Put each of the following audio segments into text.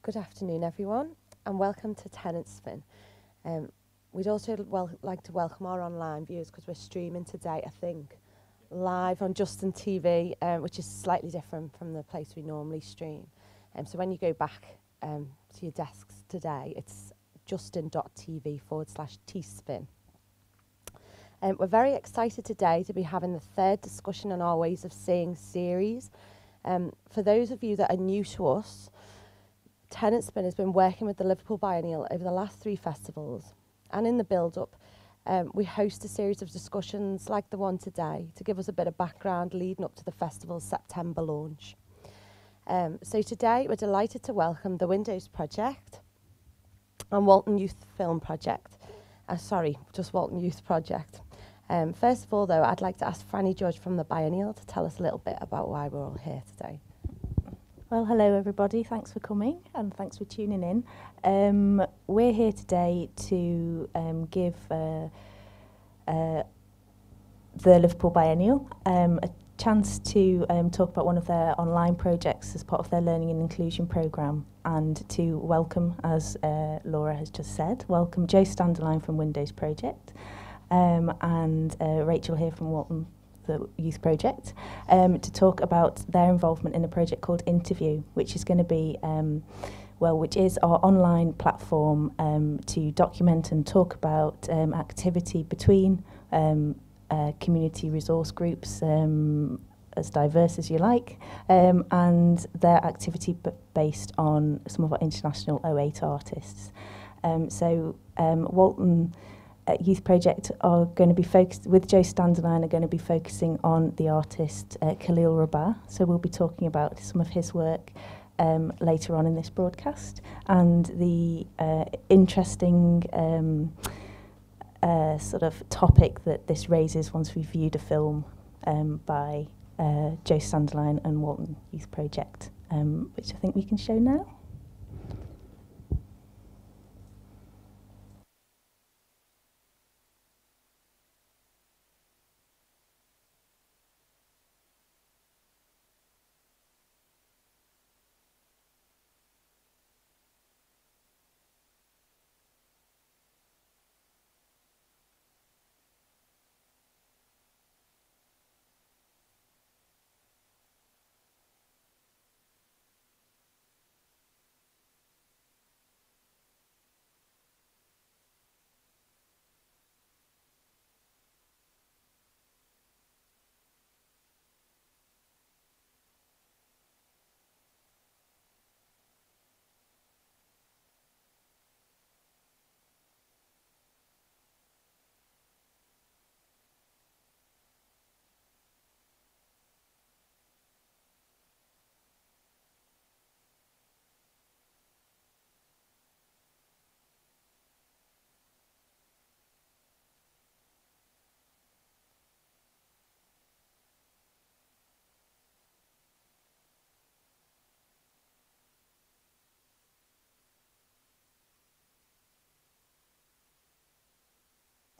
Good afternoon, everyone, and welcome to Tenant Spin. We'd also like to welcome our online viewers because we're streaming today, I think, live on Justin TV, which is slightly different from the place we normally stream. So when you go back to your desks today, it's justin.tv/tspin. We're very excited today to be having the third discussion on our Ways of Seeing series. For those of you that are new to us, Tenant Spin has been working with the Liverpool Biennial over the last 3 festivals, and in the build-up, we host a series of discussions like the one today to give us a bit of background leading up to the festival's September launch. So today we're delighted to welcome the Windows Project and Walton Youth Film Project. Just Walton Youth Project. First of all, though, I'd like to ask Franny Judge from the Biennial to tell us a little bit about why we're all here today. Well, hello everybody, thanks for coming and thanks for tuning in. We're here today to give the Liverpool Biennial a chance to talk about one of their online projects as part of their Learning and Inclusion programme, and to welcome, as Laura has just said, welcome Joe Standerline from Windows Project and Rachel here from Walton, the Youth Project, to talk about their involvement in a project called Interview, which is going to be, which is our online platform to document and talk about activity between community resource groups, as diverse as you like, and their activity based on some of our international 08 artists. Walton Youth Project are going to be focused, with Joe Standerline, are going to be focusing on the artist Khalil Rabah. So we'll be talking about some of his work later on in this broadcast, and the interesting sort of topic that this raises once we've viewed a film by Joe Standerline and Walton Youth Project, which I think we can show now.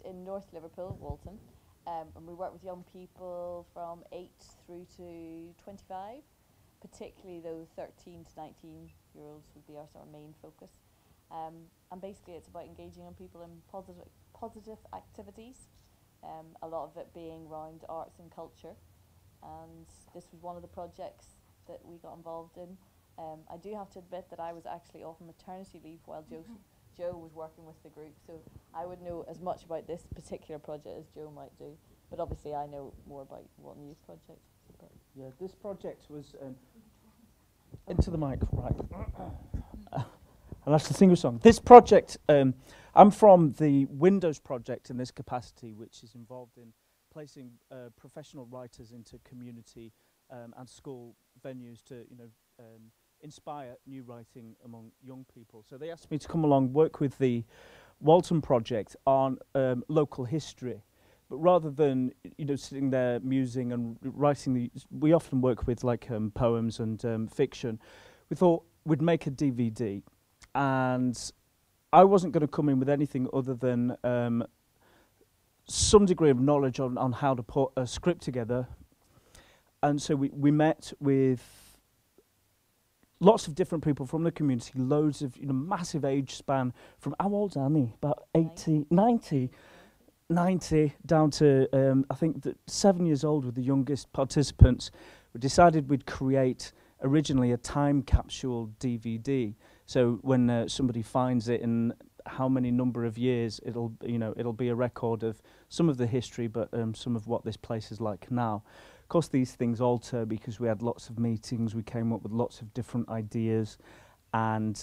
In North Liverpool, Walton, and we work with young people from 8 through to 25, particularly those 13 to 19-year-olds would be our main focus. And basically it's about engaging young people in positive activities, a lot of it being around arts and culture, and this was one of the projects that we got involved in. I do have to admit that I was actually off on maternity leave while Joe was working with the group, so I would know as much about this particular project as Joe might do, but obviously I know more about Walton Youth Project. Yeah, this project was into the mic, right? And that's the single song. This project, I'm from the Windows Project in this capacity, which is involved in placing professional writers into community and school venues to, inspire new writing among young people. So they asked me to come along, work with the Walton Project on local history. But rather than, sitting there musing and writing, we often work with poems and fiction. We thought we'd make a DVD, and I wasn't going to come in with anything other than some degree of knowledge on how to put a script together. And so we met with lots of different people from the community, loads of, massive age span from, how old's Annie? About 80, 90 down to, I think, 7 years old with the youngest participants. We decided we'd create originally a time capsule DVD. So when somebody finds it in how many number of years, it'll be a record of some of the history, but some of what this place is like now. Of course, these things alter because we had lots of meetings. We came up with lots of different ideas, and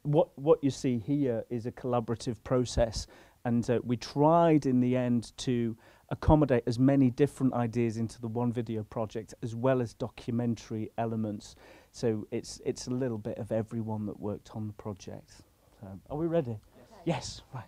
what you see here is a collaborative process. And we tried in the end to accommodate as many different ideas into the one video project, as well as documentary elements. So it's a little bit of everyone that worked on the project. So, are we ready? Yes. Right.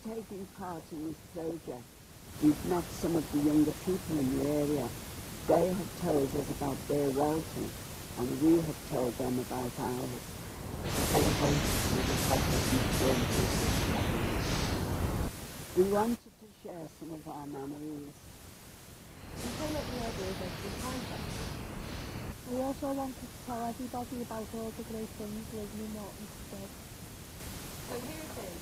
Taking part in this project, we've met some of the younger people in the area. They have told us about their Walton, and we have told them about ours. We wanted to share some of our memories. We also wanted to tell everybody about all the great things living in Walton today. So here it is.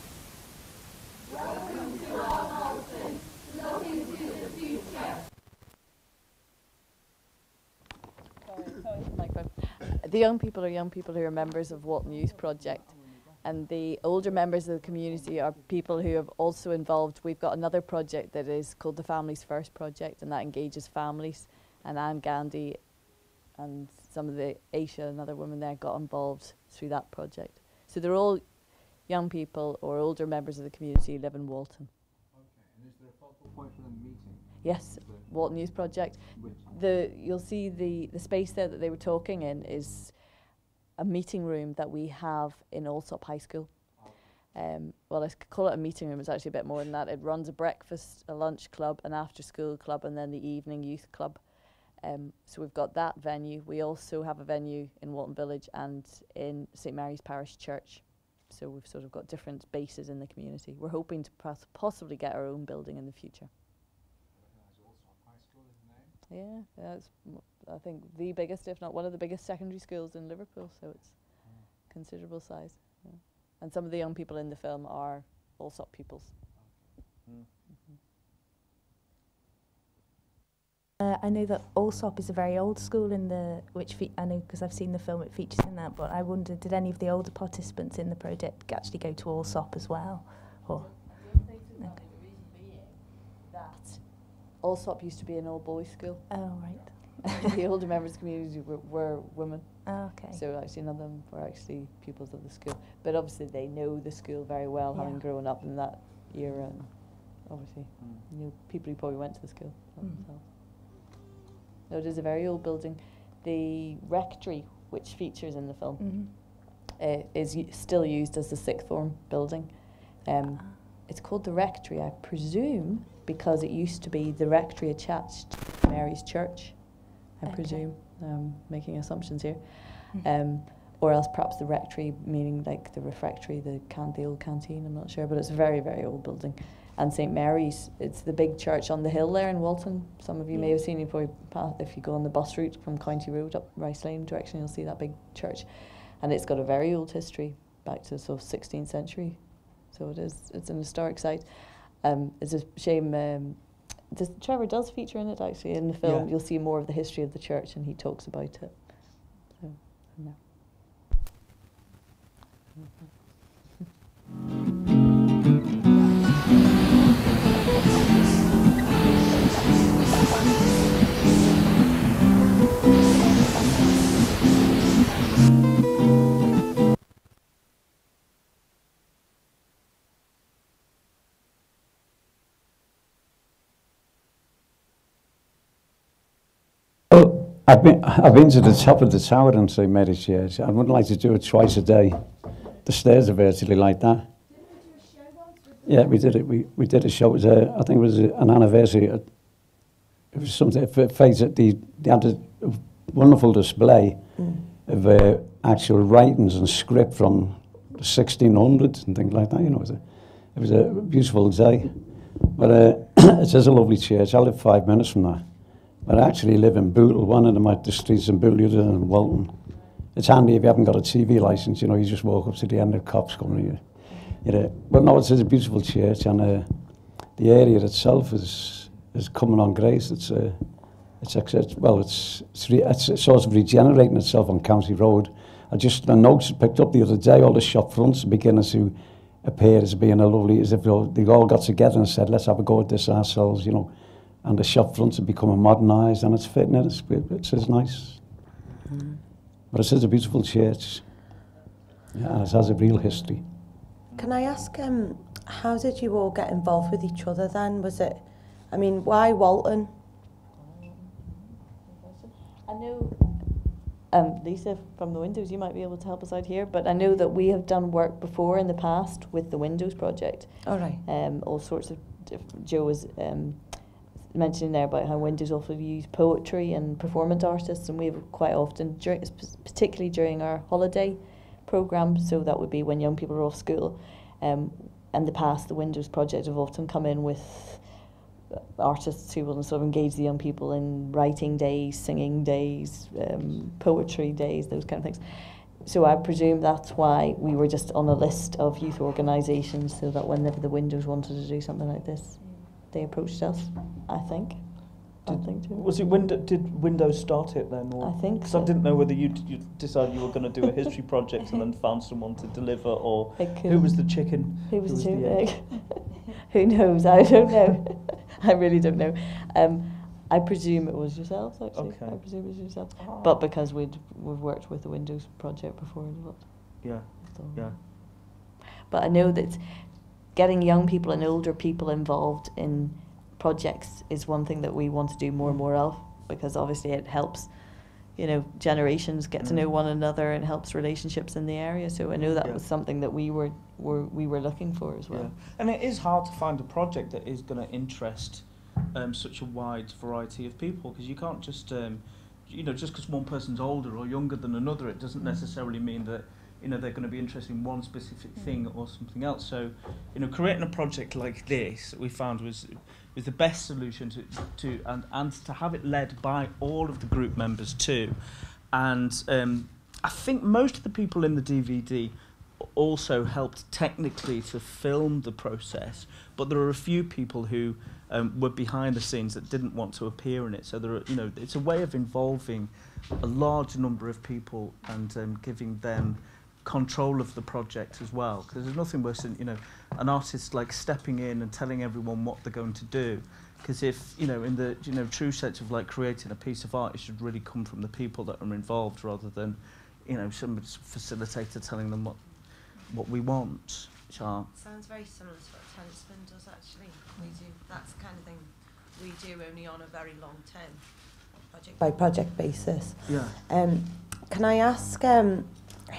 The young people are young people who are members of Walton Youth Project, and the older members of the community are people who have also involved. We've got another project that is called the Families First Project, and that engages families, and Anne Gandhi and some of the Aisha, another woman there, got involved through that project. So they're all young people or older members of the community who live in Walton. Okay, and is there a focal point for them meeting? Yes, Walton Youth Project. You'll see the space there that they were talking in is a meeting room that we have in Allsop High School. Well, I call it a meeting room, it's actually a bit more than that. It runs a breakfast, a lunch club, an after school club, and then the evening youth club. So we've got that venue. We also have a venue in Walton Village and in St Mary's Parish Church. So we've sort of got different bases in the community. We're hoping to possibly get our own building in the future. Yeah, that's, I think, the biggest, if not one of the biggest secondary schools in Liverpool, so it's considerable size. Yeah. And some of the young people in the film are Allsop pupils. I know that Allsop is a very old school in the, I know because I've seen the film, it features in that, but I wondered, did any of the older participants in the project actually go to Allsop as well? Or? Allsop used to be an all-boys school. Oh, right. The older members of the community were women. Oh, okay. So actually none of them were actually pupils of the school. But obviously they know the school very well, having grown up in that era, and obviously people who probably went to the school themselves. No, it is a very old building. The rectory, which features in the film, is still used as the sixth form building. It's called the rectory, I presume, because it used to be the rectory attached to Mary's Church, I presume, making assumptions here. Or else perhaps the rectory, meaning like the refectory, the old canteen, I'm not sure, but it's a very, very old building. And St Mary's, it's the big church on the hill there in Walton. Some of you may have seen it if you go on the bus route from County Road up Rice Lane direction, you'll see that big church. And it's got a very old history, back to sort of 16th century. So it's an historic site. It's a shame, Trevor does feature in it actually in the film. You'll see more of the history of the church and he talks about it. So, no. I've been to the top of the tower in St Mary's Church. I would like to do it twice a day. The stairs are virtually like that. Yeah, we did it. We did a show. It was I think it was an anniversary. It was something. They had a wonderful display of actual writings and script from the 1600s and things like that. You know, it was a beautiful day. But it is a lovely church. I live 5 minutes from that. But I actually live in Bootle, one of the streets in Bootle, the other in Walton. It's handy if you haven't got a TV licence, you know, you just walk up to the end of the cops coming here. You know. But no, it's a beautiful church, and the area itself is coming on grace. It's sort of regenerating itself on County Road. I noticed, picked up the other day, all the shop fronts are beginning to appear as being a lovely, as if they all got together and said, let's have a go at this ourselves, you know. And the shop fronts are becoming modernised, and it's fitting it. It's nice. But it is a beautiful church. Yeah, and it has a real history. Can I ask, how did you all get involved with each other then? Was it, I mean, why Walton? I know, Lisa from the Windows, you might be able to help us out here, but I know that we have done work before in the past with the Windows project. All right. All sorts of, Joe was mentioning there about how Windows also use poetry and performance artists, and we've quite often, particularly during our holiday programme, so that would be when young people are off school. In the past, the Windows project have often come in with artists who will sort of engage the young people in writing days, singing days, poetry days, those kind of things. So I presume that's why we were just on a list of youth organisations, so that whenever the Windows wanted to do something like this, they approached us, I think. Was it did Windows start it then? Or? I think Because so. I didn't know whether you decided you were going to do a history project and then found someone to deliver, or who was the chicken? Who was the egg? Who knows? I don't know. I really don't know. I presume it was yourselves, actually. Okay. I presume it was yourself. But because we've worked with the Windows project before as well. Yeah, So. yeah. But I know that getting young people and older people involved in projects is one thing that we want to do more and more of, because obviously it helps, you know, generations get to know one another and helps relationships in the area. So I know that was something that we were looking for as well. Yeah. And it is hard to find a project that is going to interest such a wide variety of people, because you can't just, you know, just because one person's older or younger than another, it doesn't necessarily mean that, you know, they're going to be interested in one specific thing or something else. So, you know, creating a project like this, we found was the best solution and to have it led by all of the group members too. And I think most of the people in the DVD also helped technically to film the process, but there are a few people who were behind the scenes that didn't want to appear in it. So there are, you know, it's a way of involving a large number of people and giving them control of the project as well, because there's nothing worse than, you know, an artist like stepping in and telling everyone what they're going to do. Because if, you know, in the, you know, true sense of like creating a piece of art, it should really come from the people that are involved, rather than, you know, some facilitator telling them what we want. Sounds very similar to what Tennisman does, actually. We do, that's the kind of thing we do, only on a very long term, project by project basis. Yeah. Can I ask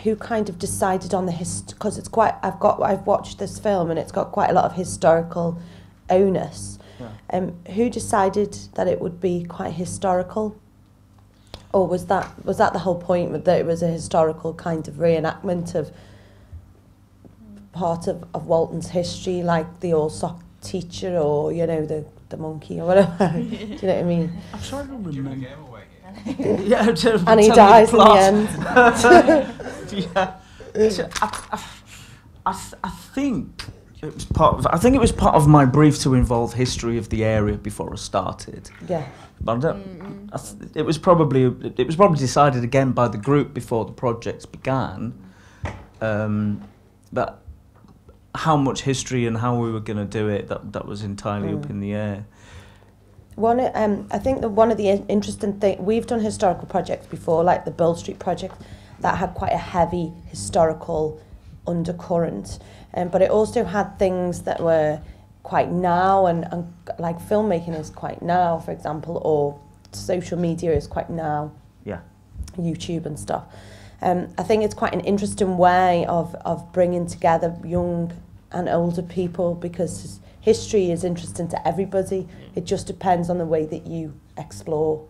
who kind of decided on the because it's quite, I've watched this film and it's got quite a lot of historical onus. Yeah. Who decided that it would be quite historical? Or was that the whole point, that it was a historical kind of reenactment of part of Walton's history, like the all sock teacher, or, you know, the monkey or whatever? Do you know what I mean? I'm trying to remember. Give a game away here. Yeah, And he dies in the end. Yeah. I think it was part of. I think it was part of my brief to involve history of the area before I started. Yeah. But I don't, it was probably decided again by the group before the projects began. That how much history and how we were going to do it, that was entirely up in the air. I think that one of the interesting things, we've done historical projects before, like the Bull Street project, that had quite a heavy historical undercurrent, but it also had things that were quite now, and like filmmaking is quite now, for example, or social media is quite now. Yeah. YouTube and stuff. I think it's quite an interesting way of bringing together young and older people, because history is interesting to everybody. It just depends on the way that you explore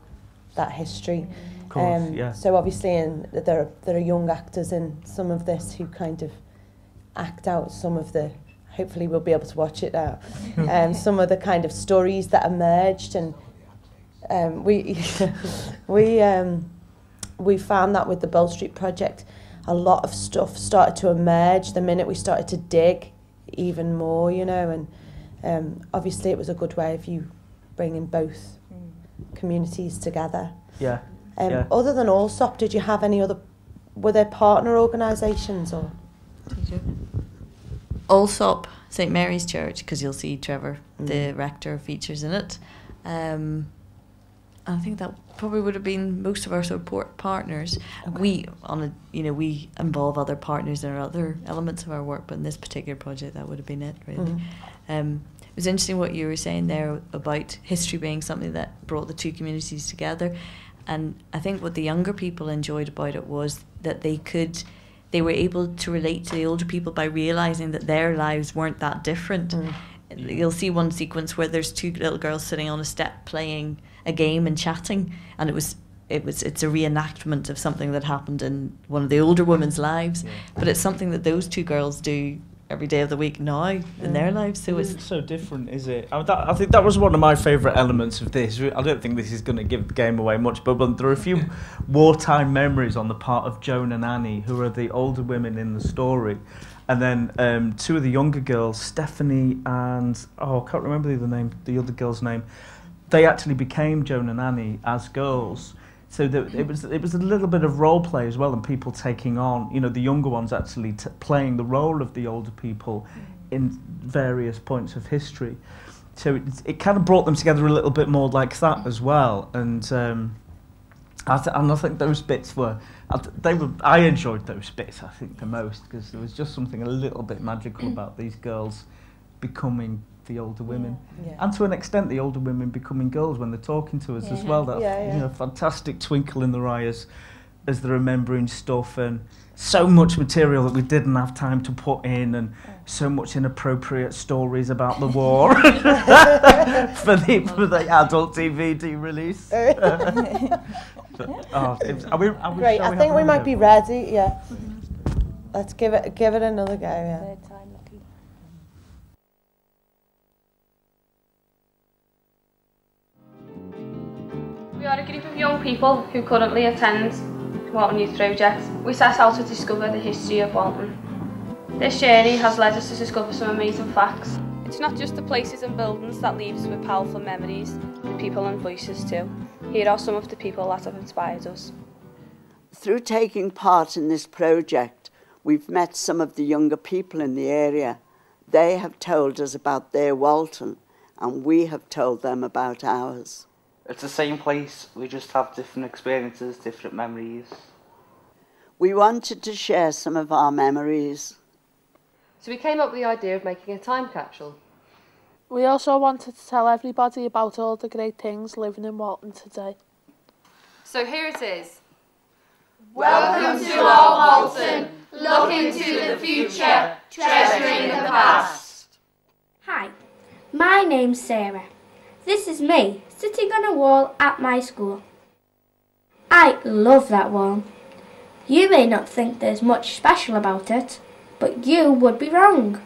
that history. Of course, yeah. So obviously there are young actors in some of this who kind of act out some of the, hopefully we'll be able to watch it now, some of the kind of stories that emerged, and we found that with the Bowl Street project, a lot of stuff started to emerge the minute we started to dig even more, you know, and obviously it was a good way of you bringing both communities together. Yeah. Other than Allsop, did you have any other, were there partner organisations or? Allsop, St Mary's Church, because you'll see Trevor, the rector, features in it. I think that probably would have been most of our support partners. Okay. We involve other partners in other elements of our work, but in this particular project, that would have been it, really. It was interesting what you were saying there about history being something that brought the two communities together. And I think what the younger people enjoyed about it was that they were able to relate to the older people by realising that their lives weren't that different. You'll see one sequence where there's two little girls sitting on a step playing a game and chatting, and it's a reenactment of something that happened in one of the older women's lives, but it's something that those two girls do every day of the week now in their lives. So it's so different, is it? I think that was one of my favourite elements of this. I don't think this is going to give the game away much, but there are a few wartime memories on the part of Joan and Annie, who are the older women in the story. And then two of the younger girls, Stephanie and, I can't remember the other girl's name. They actually became Joan and Annie as girls. So that it was a little bit of role play as well, and people taking on, the younger ones actually playing the role of the older people in various points of history. So it kind of brought them together a little bit more like that as well. And I think those bits I enjoyed those bits, I think, the most, because there was just something a little bit magical about these girls becoming the older women, and to an extent the older women becoming girls when they're talking to us as well. That fantastic twinkle in their eyes as they're remembering stuff, and so much material that we didn't have time to put in, and so much inappropriate stories about the war for the adult DVD release. Are we Great, I think we might be ready. Yeah, let's give it another go. Yeah. Third time lucky. We are a group of young people who currently attend Walton Youth Project. We set out to discover the history of Walton. This journey has led us to discover some amazing facts. It's not just the places and buildings that leave us with powerful memories, the people and voices too. Here are some of the people that have inspired us. Through taking part in this project, we've met some of the younger people in the area. They have told us about their Walton, and we have told them about ours. It's the same place, we just have different experiences, different memories. We wanted to share some of our memories. So we came up with the idea of making a time capsule. We also wanted to tell everybody about all the great things living in Walton today. So here it is. Welcome to our Walton, looking to the future, treasuring the past. Hi, my name's Sarah. This is me, sitting on a wall at my school. I love that wall. You may not think there's much special about it, but you would be wrong.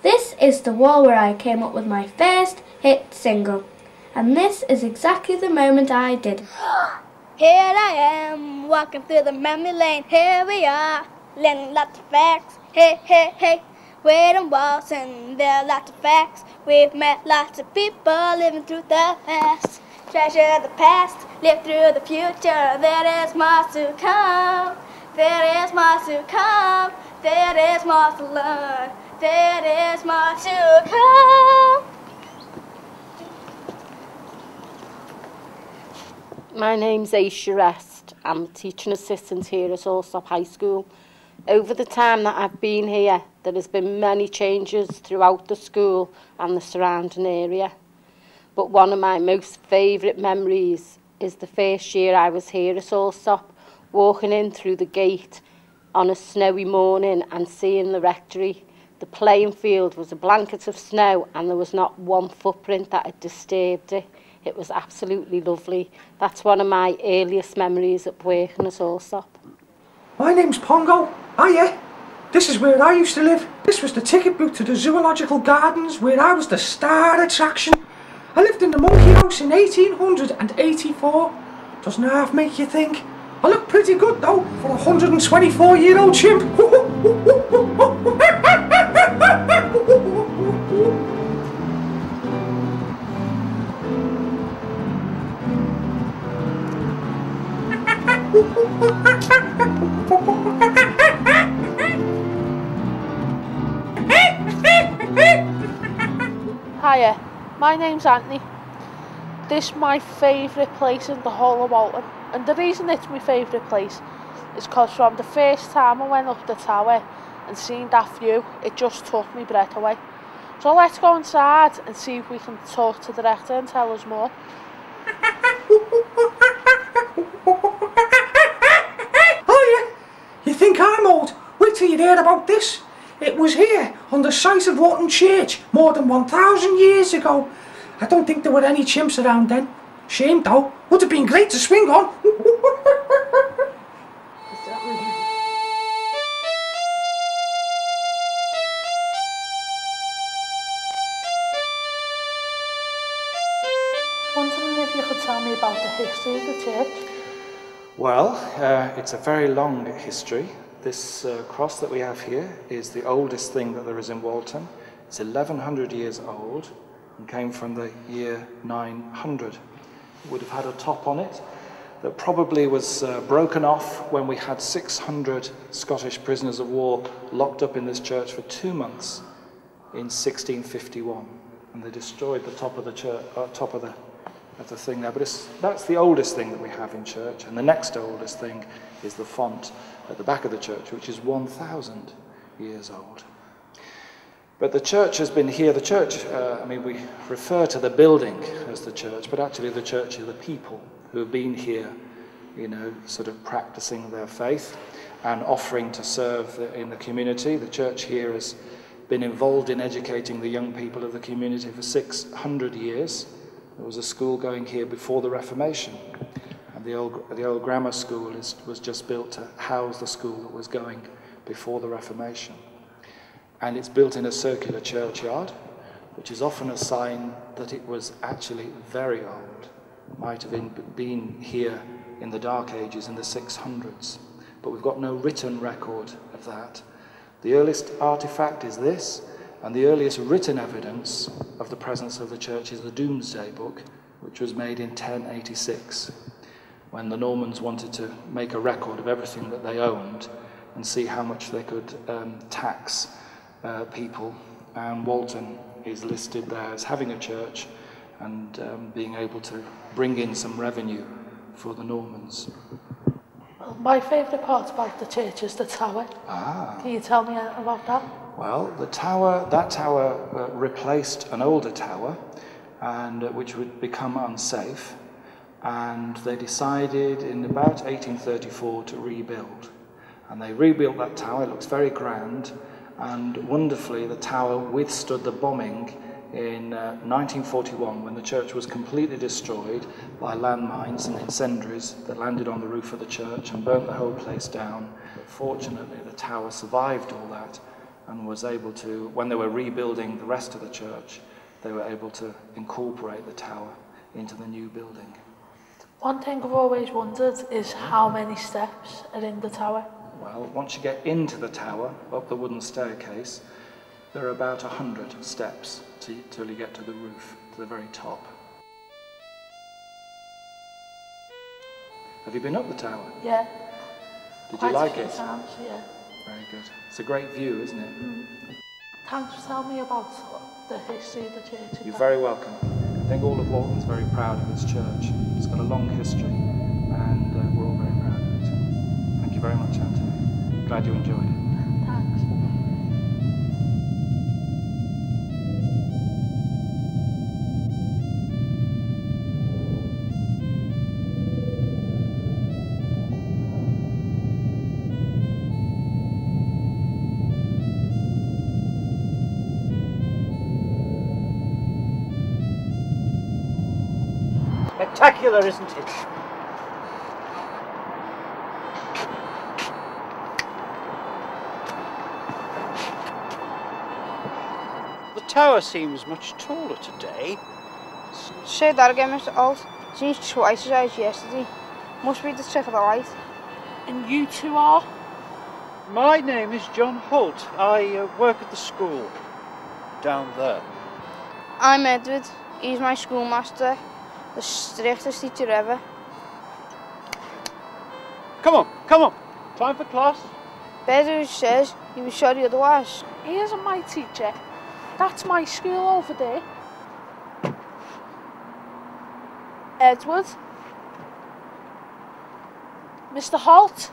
This is the wall where I came up with my first hit single, and this is exactly the moment I did. Here I am, walking through the memory lane. Here we are, learning lots of facts. Hey, hey, hey, we're in Walton, there are lots of facts. We've met lots of people living through the past. Treasure the past, live through the future. There is more to come. There is more to come. There is more to learn. There is more to come. My name's Aisha Rest. I'm a teaching assistant here at Allsop High School. Over the time that I've been here, there has been many changes throughout the school and the surrounding area. But one of my most favourite memories is the first year I was here at Allsop, walking in through the gate on a snowy morning and seeing the rectory. The playing field was a blanket of snow and there was not one footprint that had disturbed it. It was absolutely lovely. That's one of my earliest memories of working at Allsop. My name's Pongo. Hiya. This is where I used to live. This was the ticket booth to the Zoological Gardens, where I was the star attraction. I lived in the monkey house in 1884. Doesn't half make you think? I look pretty good though for a 124-year-old chimp. Hiya, my name's Anthony. This is my favourite place in the whole of Walton. And the reason it's my favourite place is because from the first time I went up the tower and seen that view, it just took my breath away. So let's go inside and see if we can talk to the rector and tell us more. Oh yeah, you think I'm old? Wait till you hear about this. It was here, on the site of Walton Church, more than 1,000 years ago. I don't think there were any chimps around then. Shame though, would have been great to swing on. Wondering if you could tell me about the history of the church? Well, it's a very long history. This cross that we have here is the oldest thing that there is in Walton. It's 1,100 years old and came from the year 900. It would have had a top on it that probably was broken off when we had 600 Scottish prisoners of war locked up in this church for 2 months in 1651. And they destroyed the top of the church, top of the thing there. But that's the oldest thing that we have in church. And the next oldest thing is the font at the back of the church, which is 1,000 years old. But the church has been here. The church, I mean, we refer to the building as the church, but actually the church are the people who have been here, you know, sort of practicing their faith and offering to serve in the community. The church here has been involved in educating the young people of the community for 600 years. There was a school going here before the Reformation. And the old grammar school was just built to house the school that was going before the Reformation. And it's built in a circular churchyard, which is often a sign that it was actually very old. Might have been here in the Dark Ages in the 600s. But we've got no written record of that. The earliest artifact is this, and the earliest written evidence of the presence of the church is the Domesday Book, which was made in 1086. When the Normans wanted to make a record of everything that they owned and see how much they could tax people. And Walton is listed there as having a church and being able to bring in some revenue for the Normans. Well, my favourite part about the church is the tower. Ah. Can you tell me about that? Well, that tower replaced an older tower, and which would become unsafe. And they decided in about 1834 to rebuild. And they rebuilt that tower. It looks very grand, and wonderfully the tower withstood the bombing in 1941 when the church was completely destroyed by landmines and incendiaries that landed on the roof of the church and burnt the whole place down. But fortunately the tower survived all that and was able to, when they were rebuilding the rest of the church, they were able to incorporate the tower into the new building. One thing I've always wondered is how many steps are in the tower? Well, once you get into the tower, up the wooden staircase, there are about 100 steps till you get to the roof, to the very top. Have you been up the tower? Yeah. Did you like it? Times, yeah. Very good. It's a great view, isn't it? Mm. Thanks for telling me about the history of the church. You're very welcome. I think all of Walton's very proud of its church. It's got a long history, and we're all very proud of it. Thank you very much, Anthony. Glad you enjoyed it. Thanks. spectacular, isn't it? The tower seems much taller today. Say that again, Mr. Alt. Seems twice as high as yesterday. Must be the trick of the light. And you two are? My name is John Holt. I work at the school down there. I'm Edward. He's my schoolmaster. The strictest teacher ever. Come on, come on. Time for class. Bedouin says he was sorry otherwise. He isn't my teacher. That's my school over there. Edward. Mr. Holt.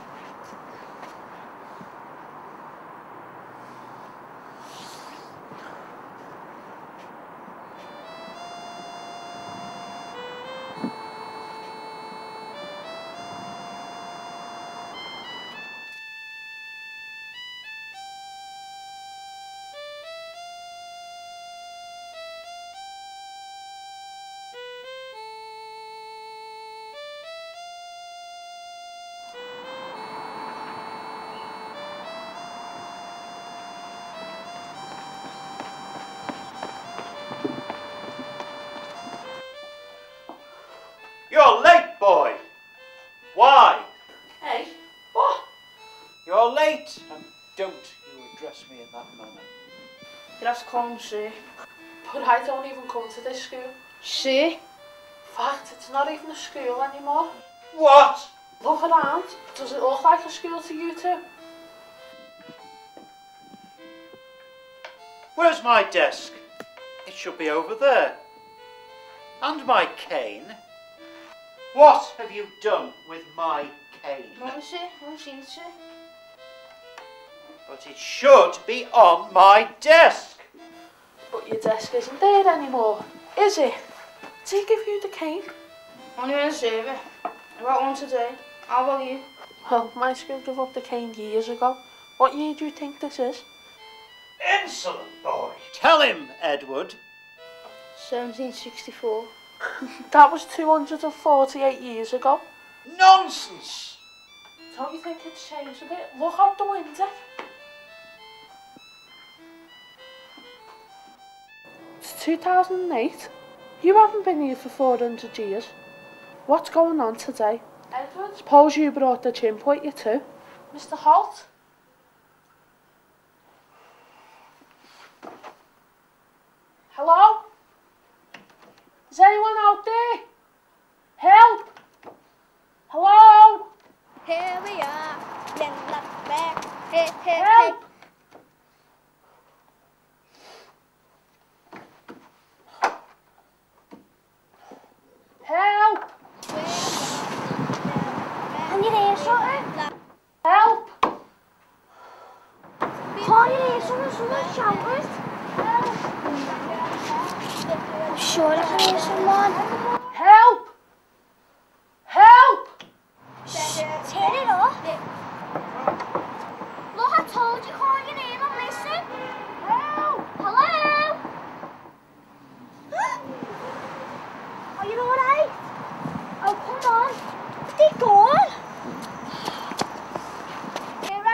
You're late, boy. Why? Hey, what? You're late. And don't you address me in that manner. You'd have to call him sir. But I don't even come to this school. Sir? In fact, it's not even a school anymore. What? Look around. Does it look like a school to you two? Where's my desk? It should be over there. And my cane. What have you done with my cane? No, sir. I haven't seen it, sir. But it should be on my desk. But your desk isn't there anymore, is it? Did he give you the cane? Only when I serve it. I got one today. How about you? Well, my school gave up the cane years ago. What year do you think this is? Insolent boy. Tell him, Edward. 1764. That was 248 years ago. Nonsense! Don't you think it's changed a bit? Look out the window. It's 2008. You haven't been here for 400 years. What's going on today? Edward? Suppose you brought the chimp with you too. Mr. Holt? Hello? Is anyone out there? Help! Hello? Here we are, letting lots of facts. Hey, hey, Help! Help! Can you hear something? Help! Can't you hear something? Someone's shouting. I'm sure I can hear someone. Help! Help! Turn it off. Look, I told you, can't you hear them? Listen. Help! Hello? Are you alright? Oh, come on. They're gone. Here I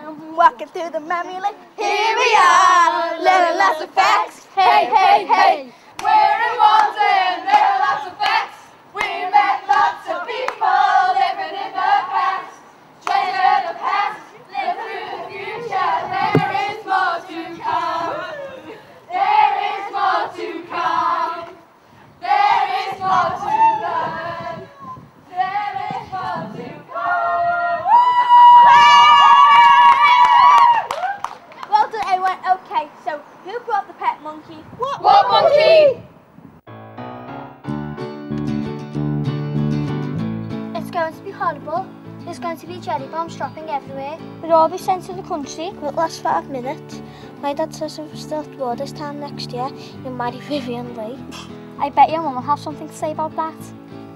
am, walking through the memory lane. Here we are, learning lots of facts. Hey, hey, hey. We're in Walton, there are lots of facts. We met lots of people living in the past. Treasure the past, live through the future. There is more to come. There is more to come. There is more to learn. There is more to come. Well done, everyone. Okay, so who brought the pet monkey? What monkey? It's going to be horrible. There's going to be cherry bombs dropping everywhere. We'll all be sent to the country. It'll last 5 minutes. My dad says if we're still at war this time next year, you'll marry Vivian Lee. I bet your mum will have something to say about that.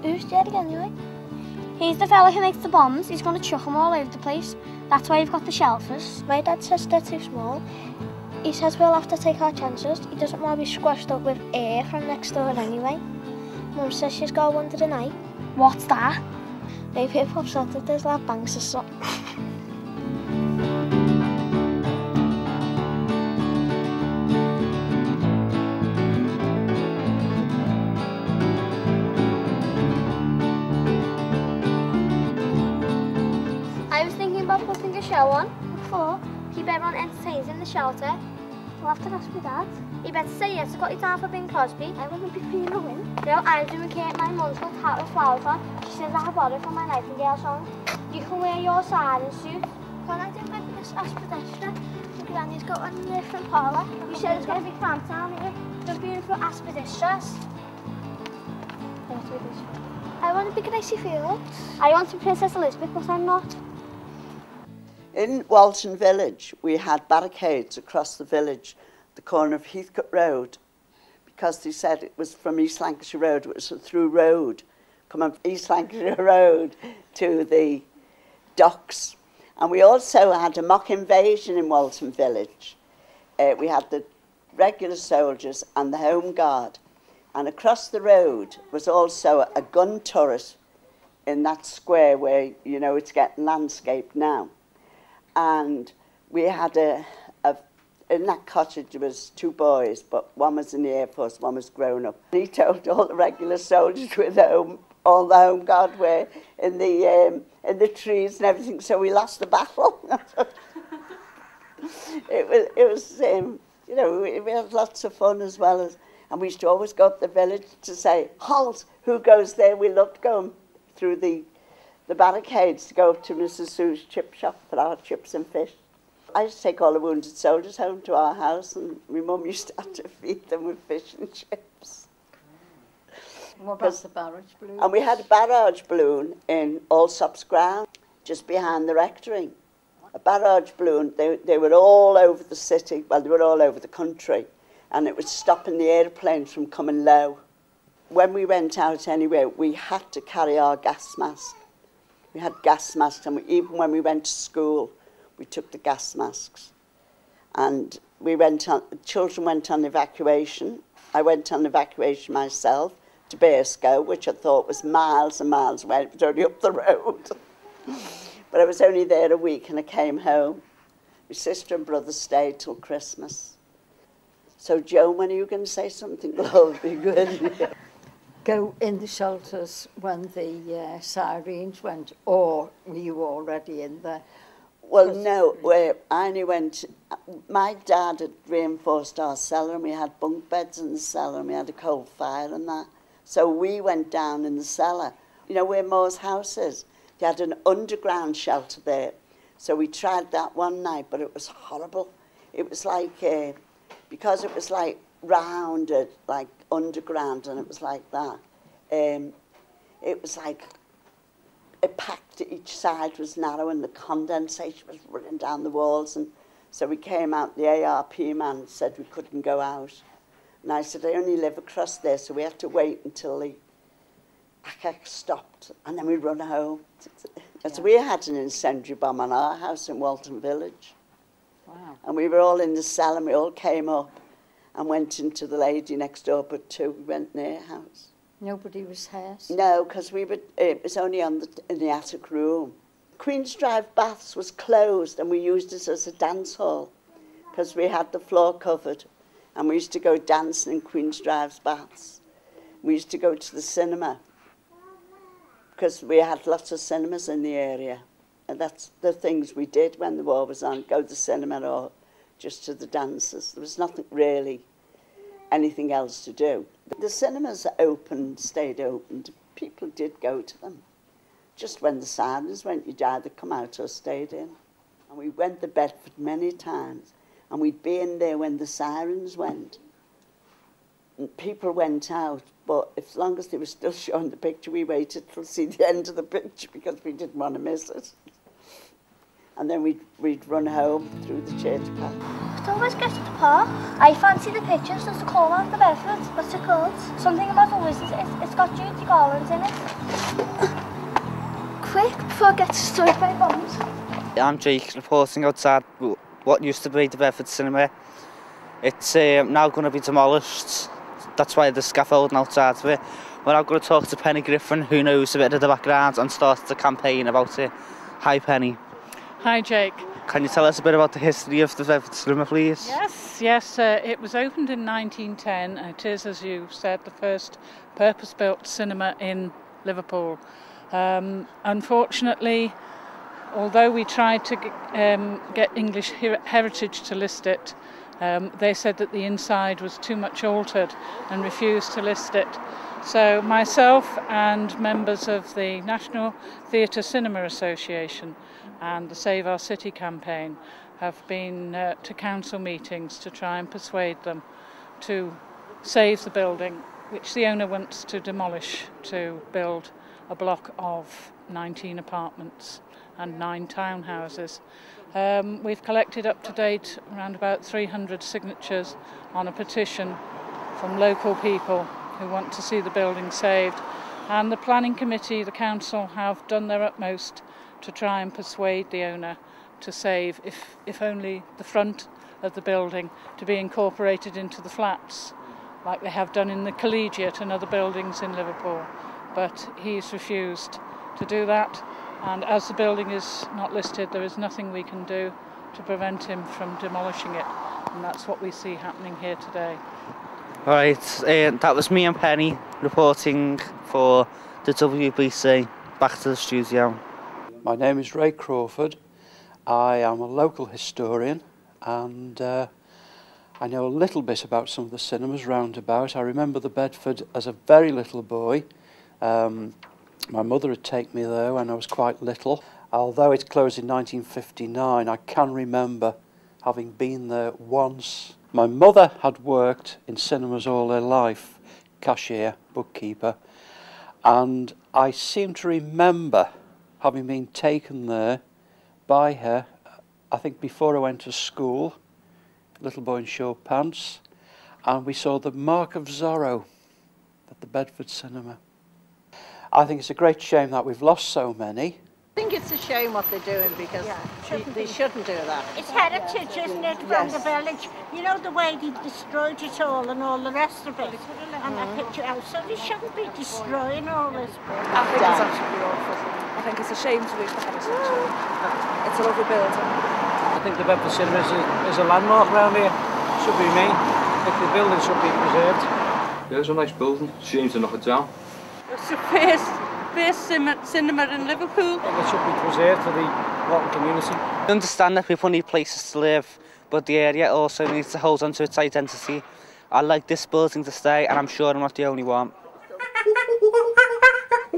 Who's Jerry anyway? He's the fella who makes the bombs. He's going to chuck them all over the place. That's why we've got the shelters. My dad says they're too small. He says we'll have to take our chances. He doesn't want to be squashed up with air from next door anyway. Mum says she's got one tonight. What's that? Maybe it pops out that there's like banks or something. I was thinking about putting a show on before. Keep everyone entertained in the shelter. I'll have to ask my dad. He better say yes. I got you down for Bing Crosby. I wouldn't be feeling a win. No, I'm doing Kate. My mum's got hat with flowers on. She says I borrowed it from my Nightingale song. You can wear your siren suit. Can I do this aspidestra? My granny's got one in the front parlour. You said it's going to be cramped down here. They're beautiful aspidestras. I want to be Gracie Fields. I want to be Princess Elizabeth, but I'm not. In Walton Village, we had barricades across the village, the corner of Heathcote Road, because they said it was from East Lancashire Road, it was a through road, coming from East Lancashire Road to the docks. And we also had a mock invasion in Walton Village. We had the regular soldiers and the Home Guard. And across the road was also a gun turret in that square where, you know, it's getting landscaped now. And we had in that cottage there was 2 boys, but one was in the Air Force, one was grown up. And he told all the regular soldiers with all the Home Guard were in the trees and everything, so we lost the battle. it was you know, we had lots of fun as well as, and we used to always go up the village to say, halt, who goes there? We loved going through the barricades to go up to Mrs. Sue's chip shop for our chips and fish. I used to take all the wounded soldiers home to our house, and my mum used to have to feed them with fish and chips. What about the barrage balloon? And we had a barrage balloon in Allsop's ground, just behind the rectory. A barrage balloon, they were all over the city, well, they were all over the country, and it was stopping the airplanes from coming low. When we went out anyway, we had to carry our gas mask. We had gas masks, and even when we went to school, we took the gas masks. And children went on evacuation. I went on evacuation myself to Bearscough, which I thought was miles and miles away. It was only up the road. But I was only there a week and I came home. My sister and brother stayed till Christmas. So, Joan, when are you going to say something? Love, be good. Go in the shelters when the sirens went, or were you already in there? Well, no, I only went, my dad had reinforced our cellar, and we had bunk beds in the cellar, and we had a coal fire and that. So we went down in the cellar. You know where Moore's house is? They had an underground shelter there. So we tried that one night, but it was horrible. It was like, because it was like rounded, like underground, and it was like that. It was like, it packed, each side was narrow and the condensation was running down the walls, and so we came out, the ARP man said we couldn't go out. And I said, I only live across there, so we had to wait until the attack stopped, and then we run home. So we had an incendiary bomb on our house in Walton Village. Wow. And we were all in the cell, and we all came up and went into the lady next door, but 2, we went in their house. Nobody was hurt? No, because it was only in the attic room. Queen's Drive Baths was closed, and we used it as a dance hall because we had the floor covered, and we used to go dancing in Queen's Drive Baths. We used to go to the cinema because we had lots of cinemas in the area, and that's the things we did when the war was on, go to the cinema or just to the dances. There was nothing really, anything else to do. The cinemas stayed open. People did go to them. Just when the sirens went, you'd either come out or stayed in. And we went to Bedford many times, and we'd be in there when the sirens went. And people went out, but as long as they were still showing the picture, we waited to see the end of the picture because we didn't want to miss it. And then we'd run home through the church path. It always gets to the park. I fancy the pictures. There's a call on the Bedford. What's it called? Something about the wizards. It's got Judy Garland in it. Quick, before it gets destroyed by bombs. I'm Jake, reporting outside what used to be the Bedford Cinema. It's now going to be demolished. That's why there's scaffolding outside of it. We're now going to talk to Penny Griffin, who knows a bit of the background and started a campaign about it. Hi Penny. Hi Jake. Can you tell us a bit about the history of the Bedford Cinema, please? Yes, it was opened in 1910. It is, as you said, the first purpose-built cinema in Liverpool. Unfortunately, although we tried to get English Heritage to list it, they said that the inside was too much altered and refused to list it. So myself and members of the National Theatre Cinema Association and the Save Our City campaign have been to council meetings to try and persuade them to save the building, which the owner wants to demolish to build a block of 19 apartments and 9 townhouses. We've collected up to date around about 300 signatures on a petition from local people who want to see the building saved, and the planning committee, the council, have done their utmost to try and persuade the owner to save, if only the front of the building, to be incorporated into the flats like they have done in the Collegiate and other buildings in Liverpool. But he's refused to do that, and as the building is not listed, there is nothing we can do to prevent him from demolishing it, and that's what we see happening here today. Alright, that was me and Penny reporting for the WBC. Back to the studio. My name is Ray Crawford. I am a local historian, and I know a little bit about some of the cinemas roundabout. I remember the Bedford as a very little boy. My mother had taken me there when I was quite little. Although it closed in 1959, I can remember having been there once. My mother had worked in cinemas all her life, cashier, bookkeeper, and I seem to remember having been taken there by her, I think before I went to school, little boy in short pants, and we saw the Mark of Zorro at the Bedford Cinema. I think it's a great shame that we've lost so many. I think it's a shame what they're doing because they shouldn't do that. It's heritage, isn't it, from the village? You know the way they destroyed it all and all the rest of it. And I picture out, so they shouldn't be destroying all this. I think it's absolutely awful. I think it's a shame to lose the heritage. It's a lovely building. I think the Bedford Cinema is a landmark around here. Should be me. I think the building should be preserved. Yeah, it's a nice building. Shame to knock it down. It's the first cinema in Liverpool. I think it should be preserved for the local community. I understand that people need places to live, but the area also needs to hold on to its identity. I like this building to stay, and I'm sure I'm not the only one.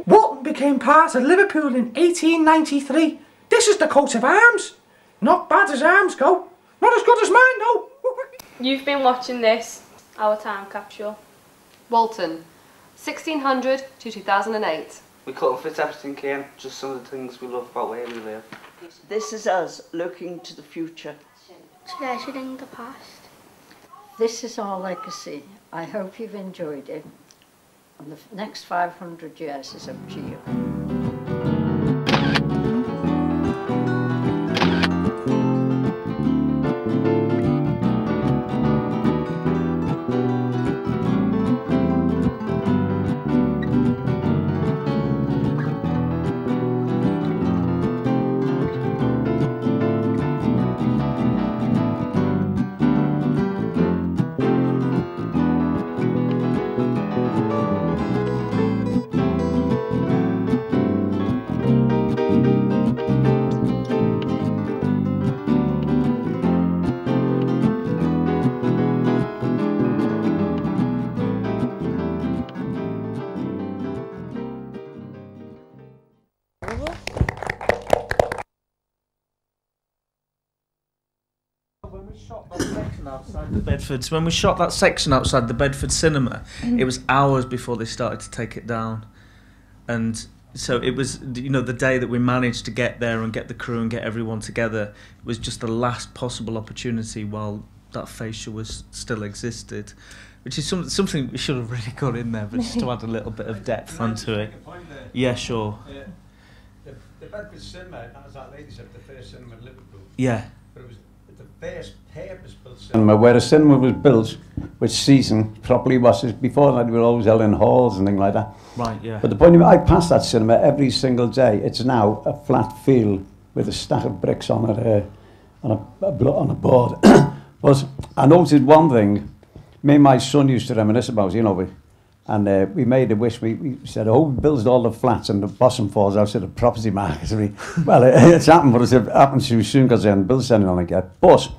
Walton became part of Liverpool in 1893. This is the coat of arms. Not bad as arms go. Not as good as mine, though. You've been watching this, our time capsule. Walton, 1600 to 2008. We couldn't fit everything in, just some of the things we love about where we live. This is us looking to the future. Treasuring the past. This is our legacy. I hope you've enjoyed it. And the next 500 years is up to you. When we shot that section outside the Bedford Cinema, it was hours before they started to take it down, and so it was, you know, the day that we managed to get there and get the crew and get everyone together was just the last possible opportunity while that fascia was still existed, which is something we should have really got in there, but just to add a little bit of depth onto it. Yeah, sure. The Bedford Cinema, as that lady said, the first cinema in Liverpool. Yeah. But it was the first purpose-built cinema where a cinema was built which season properly was. Before that, we were always held in halls and things like that. Right, yeah. But the point is, I pass that cinema every single day. It's now a flat field with a stack of bricks on it, on a board. But I noticed one thing. Me and my son used to reminisce about, you know, we made a wish. We said, oh, we build all the flats and the bottom falls out to the property market. Well, it's happened, but it's happened too soon because they haven't built anything like that. But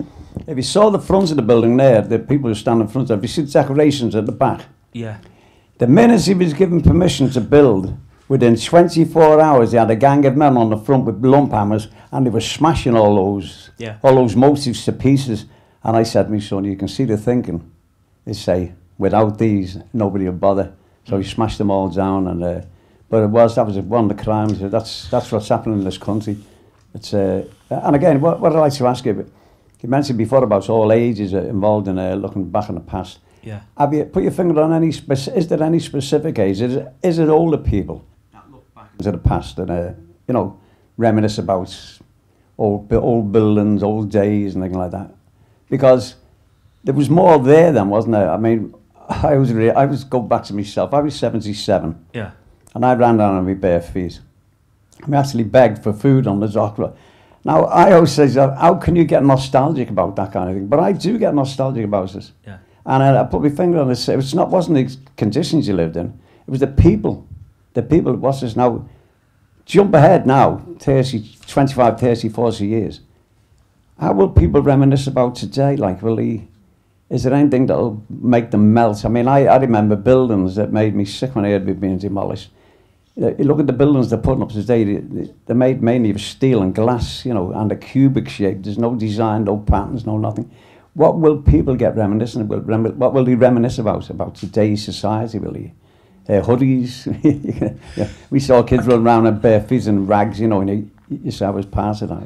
if you saw the front of the building there, the people who stand in front of it, if you see decorations at the back, yeah. The minute he was given permission to build, within 24 hours, they had a gang of men on the front with lump hammers, and they were smashing all those motifs to pieces. And I said, my son, you can see the thinking. They say, without these, nobody would bother. So he smashed them all down. And but that was one of the crimes. That's what's happening in this country. It's and again, what I'd like to ask you, you mentioned before about all ages involved in looking back in the past. Yeah. Have you put your finger on any? Is there any specific age? Is it older people that look back into the past and you know, reminisce about old buildings, old days, and things like that? Because there was more there then, wasn't there? I mean, I was go back to myself. I was 77. Yeah. And I ran down on my bare feet. I actually begged for food on the dock. Now I always say, how can you get nostalgic about that kind of thing? But I do get nostalgic about this. Yeah. And I put my finger on it. Wasn't the conditions you lived in. It was the people. The people, what's this now? Jump ahead now, 25, 30, 40 years. How will people reminisce about today? Like, is there anything that'll make them melt? I mean, I remember buildings that made me sick when I heard it being demolished. You look at the buildings they're putting up today, they're made mainly of steel and glass, you know, and a cubic shape. There's no design, no patterns, no nothing. What will people get reminiscent? What will they reminisce about? About today's society, will they? Hoodies. Yeah. We saw kids running around in bare feet and rags, you know, and you saw it was part of that.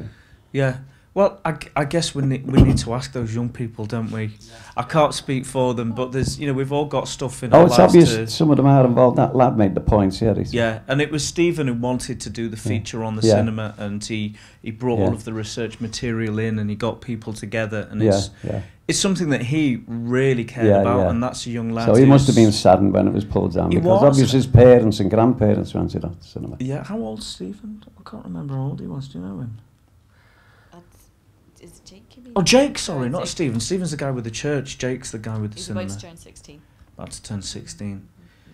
Yeah. Well, I guess we need to ask those young people, don't we? I can't speak for them, but there's, you know, we've all got stuff in our lives. Oh, it's obvious some of them are involved. That lad made the points, yeah. Yeah, and it was Stephen who wanted to do the feature on the cinema, and he brought all of the research material in, and he got people together, and it's something that he really cared about, and that's a young lad. So he must have been saddened when it was pulled down, because obviously his parents and grandparents went to that cinema. Yeah, how old's Stephen? I can't remember how old he was. Do you know him? Is it Jake? Oh, Jake, sorry, not Stephen. Stephen's the guy with the church. Jake's the guy with the cinema. He's about to turn 16. About to turn 16.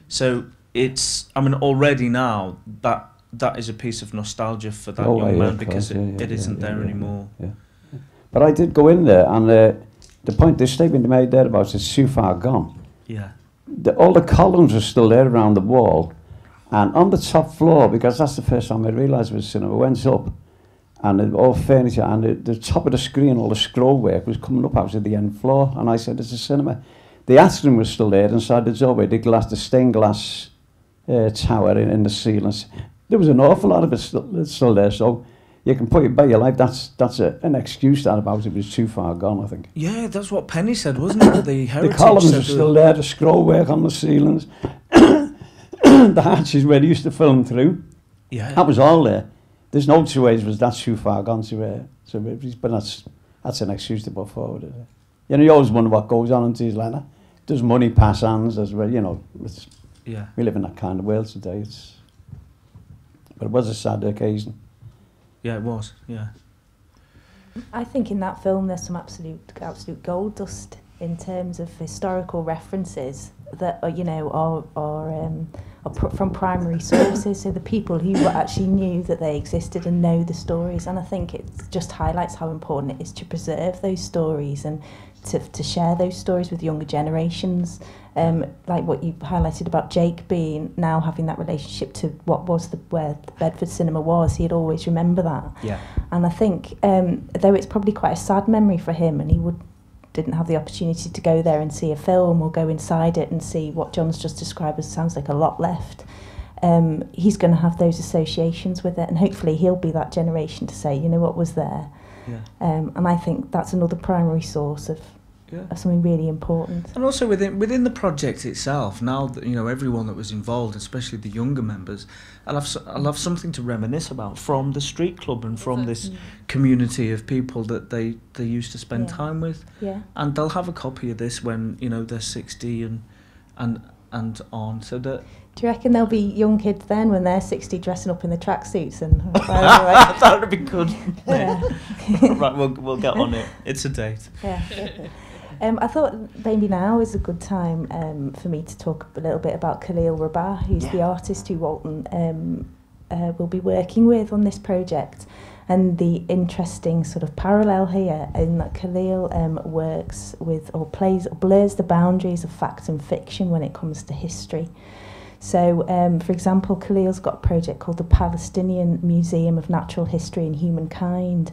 So it's, I mean, already now, that is a piece of nostalgia for that young man, because it isn't there anymore. Yeah. But I did go in there, and the statement they made there about it's too far gone. Yeah. All the columns are still there around the wall, and on the top floor, because that's the first time I realised it was cinema, went up, and all furniture, and the top of the screen, all the scroll work was coming up out of the end floor, and I said, it's a cinema. The atrium was still there inside the doorway, the stained glass tower in the ceilings. There was an awful lot of it still there, so you can put it by your life. That's an excuse that about it was too far gone, I think. Yeah, that's what Penny said, wasn't it? The heritage. The columns are still there, the scroll work on the ceilings, the hatches where they used to film through. Yeah. That was all there. There's no two ways was that's too far gone but that's an excuse to put forward. You know, you always wonder what goes on in these like that. Does money pass hands as well? You know, we live in that kind of world today. But it was a sad occasion. Yeah, it was. Yeah. I think in that film there's some absolute gold dust in terms of historical references that are, you know, are from primary sources, so the people who actually knew that they existed and know the stories. And I think it just highlights how important it is to preserve those stories and to share those stories with younger generations. Like what you highlighted about Jake being now having that relationship to what was where the Bedford cinema was, he'd always remember that. Yeah. And I think though it's probably quite a sad memory for him, and he didn't have the opportunity to go there and see a film or go inside it and see what John's just described as sounds like a lot left. He's going to have those associations with it, and hopefully he'll be that generation to say, you know, what was there. Yeah. And I think that's another primary source of something really important. And also within the project itself, now that everyone that was involved, especially the younger members, I'll have something to reminisce about from the street club and from this community of people that they used to spend time with. Yeah. And they'll have a copy of this when they're 60 and on, so that. Do you reckon there'll be young kids then when they're 60 dressing up in the tracksuits and? That would be good. Yeah. Right, we'll get on it. It's a date. Yeah. I thought maybe now is a good time for me to talk a little bit about Khalil Rabah, who's the artist who Walton will be working with on this project, and the interesting sort of parallel here in that Khalil works with or blurs the boundaries of fact and fiction when it comes to history. So, for example, Khalil's got a project called the Palestinian Museum of Natural History and Humankind,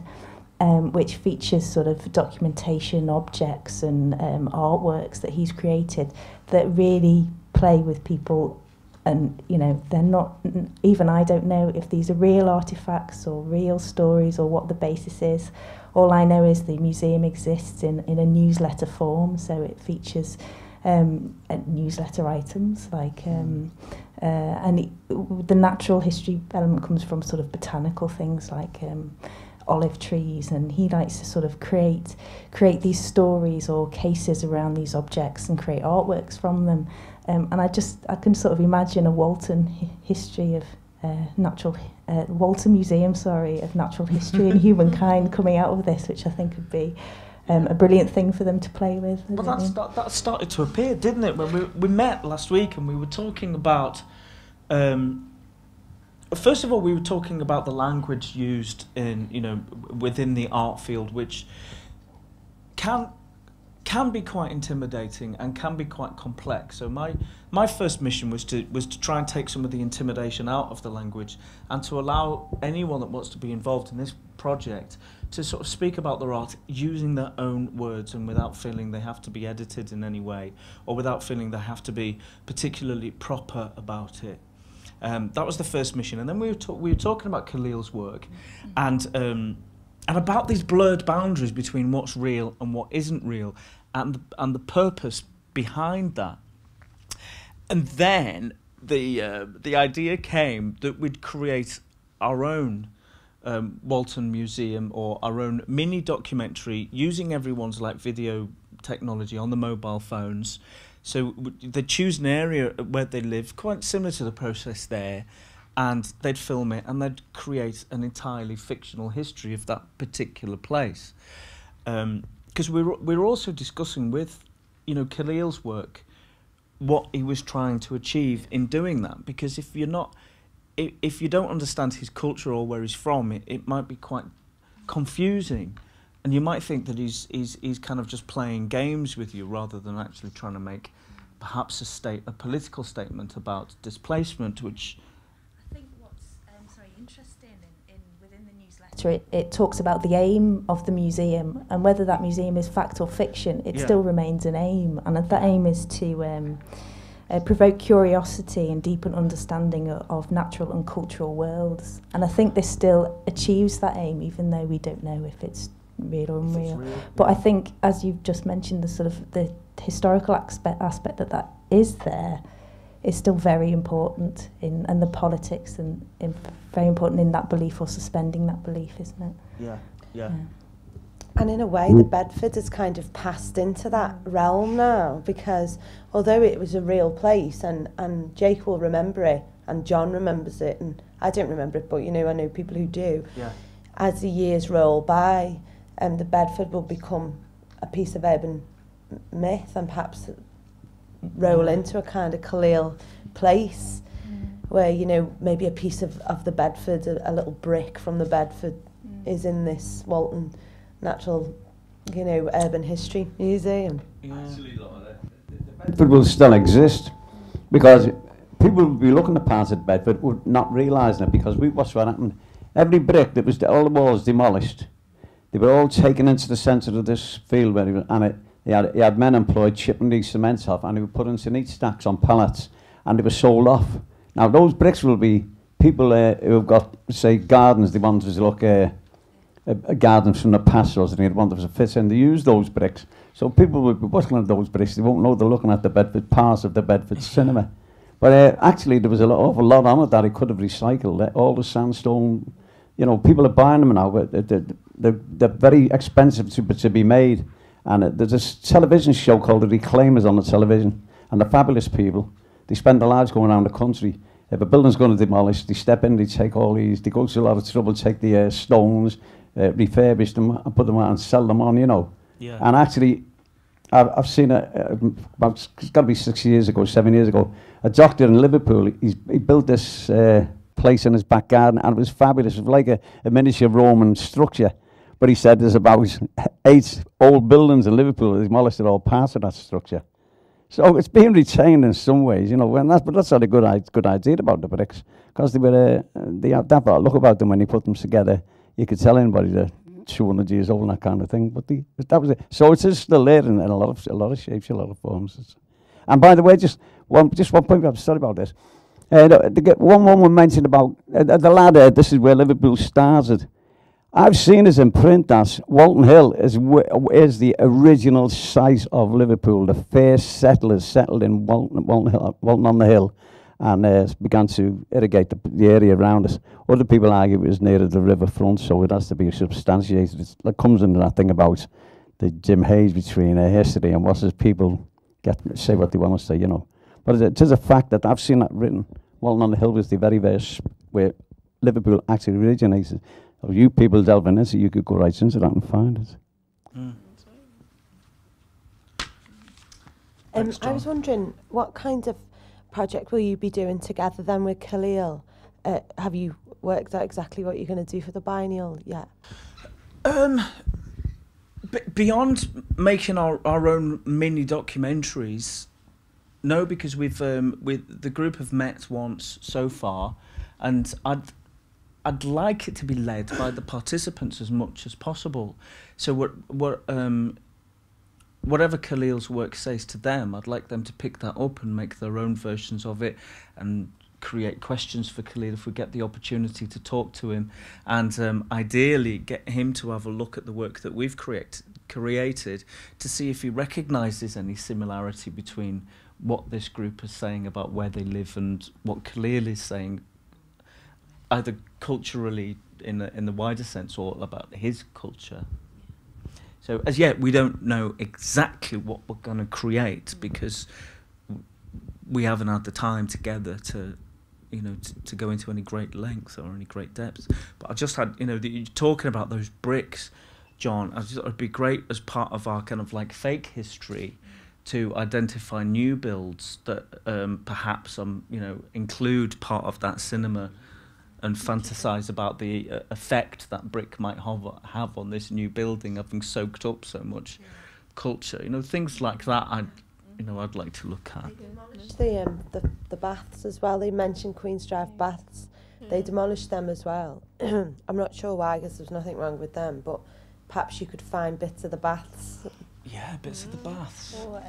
which features sort of documentation, objects and artworks that he's created that really play with people. And, they're not, even I don't know if these are real artifacts or real stories or what the basis is. All I know is the museum exists in a newsletter form, so it features newsletter items like the natural history element comes from sort of botanical things like olive trees, and he likes to sort of create these stories or cases around these objects and create artworks from them. And I can sort of imagine a Walton history of Walton Museum, of Natural History and Humankind coming out of this, which I think would be a brilliant thing for them to play with. Well, that started to appear, didn't it? When we met last week and we were talking about. First of all, we were talking about the language used in within the art field, which can be quite intimidating and can be quite complex. So my first mission was to try and take some of the intimidation out of the language and to allow anyone that wants to be involved in this project to sort of speak about their art using their own words and without feeling they have to be edited in any way or without feeling they have to be particularly proper about it. That was the first mission, and then we were talking about Khalil's work, and about these blurred boundaries between what's real and what isn't real, and the purpose behind that. And then the idea came that we'd create our own Walton Museum or our own mini documentary using everyone's video technology on the mobile phones. So they'd choose an area where they live, quite similar to the process there, and they'd film it and they'd create an entirely fictional history of that particular place. Because we were also discussing with, Khalil's work, what he was trying to achieve in doing that. Because if you don't understand his culture or where he's from, it might be quite confusing. And you might think that he's kind of just playing games with you rather than actually trying to make perhaps a political statement about displacement, which I think what's interesting within the newsletter, it talks about the aim of the museum and whether that museum is fact or fiction. It still remains an aim, and that aim is to provoke curiosity and deepen understanding of natural and cultural worlds. And I think this still achieves that aim, even though we don't know if it's real or unreal. But I think, as you've just mentioned, the sort of the historical aspect that is there is still very important and the politics and very important in that belief or suspending that belief, isn't it? Yeah. And in a way, the Bedford has kind of passed into that realm now, because although it was a real place, and Jake will remember it, and John remembers it, and I don't remember it, but I know people who do. Yeah. As the years roll by, the Bedford will become a piece of urban myth and perhaps roll into a kind of Khalil place where, maybe a piece of the Bedford, a little brick from the Bedford is in this Walton Natural, Urban History Museum. Bedford will still exist because people will be looking at parts of Bedford would not realising it, because what's what happened, every brick that was, all the walls demolished, they were all taken into the centre of this field where he had men employed chipping these cements off, and they were put into neat stacks on pallets and they were sold off. Now those bricks will be people who have got, say, gardens, they want to look a garden from the past or something. They want them to fit in. They use those bricks. So people will be looking at those bricks. They won't know they're looking at the Bedford parts of the Bedford cinema. But actually, there was an awful lot on it that he could have recycled. All the sandstone, you know, people are buying them now, but they're very expensive to be made. And there's this television show called The Reclaimers on the television, and the fabulous people. They spend their lives going around the country. If a building's going to demolish, they step in, they take all these, they go to a lot of trouble, take the stones, refurbish them, and put them out and sell them on, you know. Yeah. And actually, I've seen about, it's got to be 7 years ago, a doctor in Liverpool, he built this place in his back garden, and it was fabulous. It was like a miniature Roman structure. But he said there's about 8 old buildings in Liverpool that demolished it all parts of that structure. So it's being retained in some ways, you know. But that's not a good idea about the bricks, because they have that look about them when you put them together. You could tell anybody they're 200 years old and that kind of thing. But that was it. So it is still there in a lot of shapes, a lot of forms. And by the way, just one point. I'm sorry about this. One woman mentioned about the ladder. This is where Liverpool started. I've seen it in print that Walton Hill is the original site of Liverpool. The first settlers settled in Walton on the Hill, and began to irrigate the area around us. Other people argue it was near the riverfront, so it has to be substantiated. It comes into that thing about the Jim Hayes between history and what people say what they want to say, you know. But it is a fact that I've seen that written. Walton on the Hill was the very first where Liverpool actually originated. If you people delve into it, you could go right into that and find it. I was wondering, what kind of project will you be doing together then with Khalil? Have you worked out exactly what you're going to do for the biennial yet? Beyond making our own mini documentaries, no, because the group have met once so far, and I'd like it to be led by the participants as much as possible. So whatever Khalil's work says to them, I'd like them to pick that up and make their own versions of it, and create questions for Khalil if we get the opportunity to talk to him, and ideally get him to have a look at the work that we've created to see if he recognises any similarity between what this group is saying about where they live and what Khalil is saying, either culturally in the wider sense or about his culture. So as yet we don't know exactly what we're going to create, because we haven't had the time together to, you know, to go into any great length or any great depth. But I just had, you know, you're talking about those bricks, John. I just thought it'd be great as part of our kind of like fake history to identify new builds that perhaps you know, include part of that cinema and fantasize about the effect that brick might have on this new building, having soaked up so much culture. You know, things like that. I'd like to look at. The baths as well. They mentioned Queen's Drive baths. They demolished them as well. I'm not sure why. I guess there's nothing wrong with them, but perhaps you could find bits of the baths. Yeah, bits of the baths. Or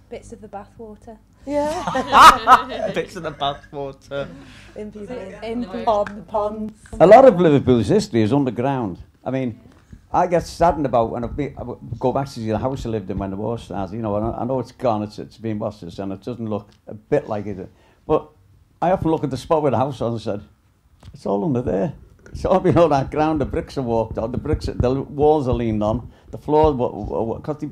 bits of the bathwater. Yeah. Bits of the bathwater. In the ponds. A lot of Liverpool's history is underground. I mean, I get saddened about when I go back to the house I lived in when the war started. You know, I know it's gone, it's been busted, and it doesn't look a bit like it. But I often look at the spot where the house was and said, it's all under there. It's all below that ground. The bricks are walked on, the walls are leaned on, the floors, because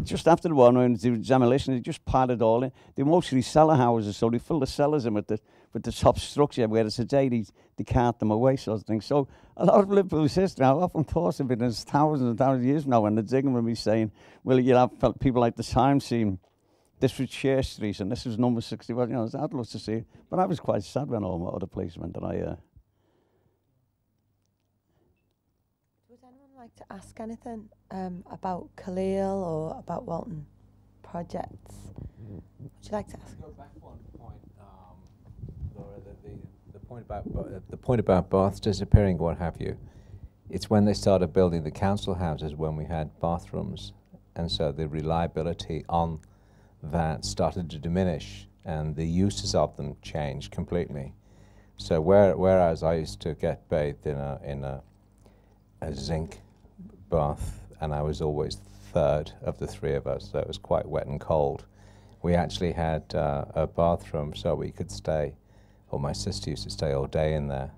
just after the war, when they did demolition, they just piled it all in. They mostly cellar houses, so they fill the cellars in with the top structure, whereas today they cart them away, sort of thing. So a lot of Liverpool's history, I've often thought of it as thousands and thousands of years now, when the digging will be saying, well, you have people like the Times saying, this was Church Street and this was number 61. You know, I'd love to see it. But I was quite sad when all my other places went, and Would anyone like to ask anything about Khalil or about Walton projects? Would you like to ask? Go back one point, Laura. The point about baths disappearing, what have you. It's when they started building the council houses when we had bathrooms, and so the reliability on that started to diminish, and the uses of them changed completely. So whereas I used to get bathed in a zinc bath, and I was always third of the three of us, so it was quite wet and cold. We actually had a bathroom so we could stay, or my sister used to stay all day in there,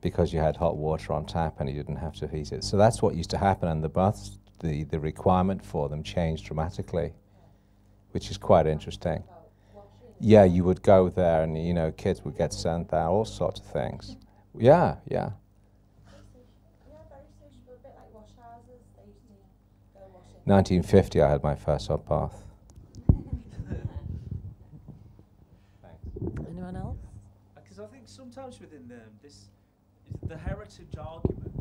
because you had hot water on tap and you didn't have to heat it. So that's what used to happen, and the baths, the requirement for them changed dramatically, which is quite interesting. Yeah, you would go there and, you know, kids would get sent there, all sorts of things. Yeah, yeah. 1950, I had my first hot bath. Anyone else? Because I think sometimes within the heritage argument,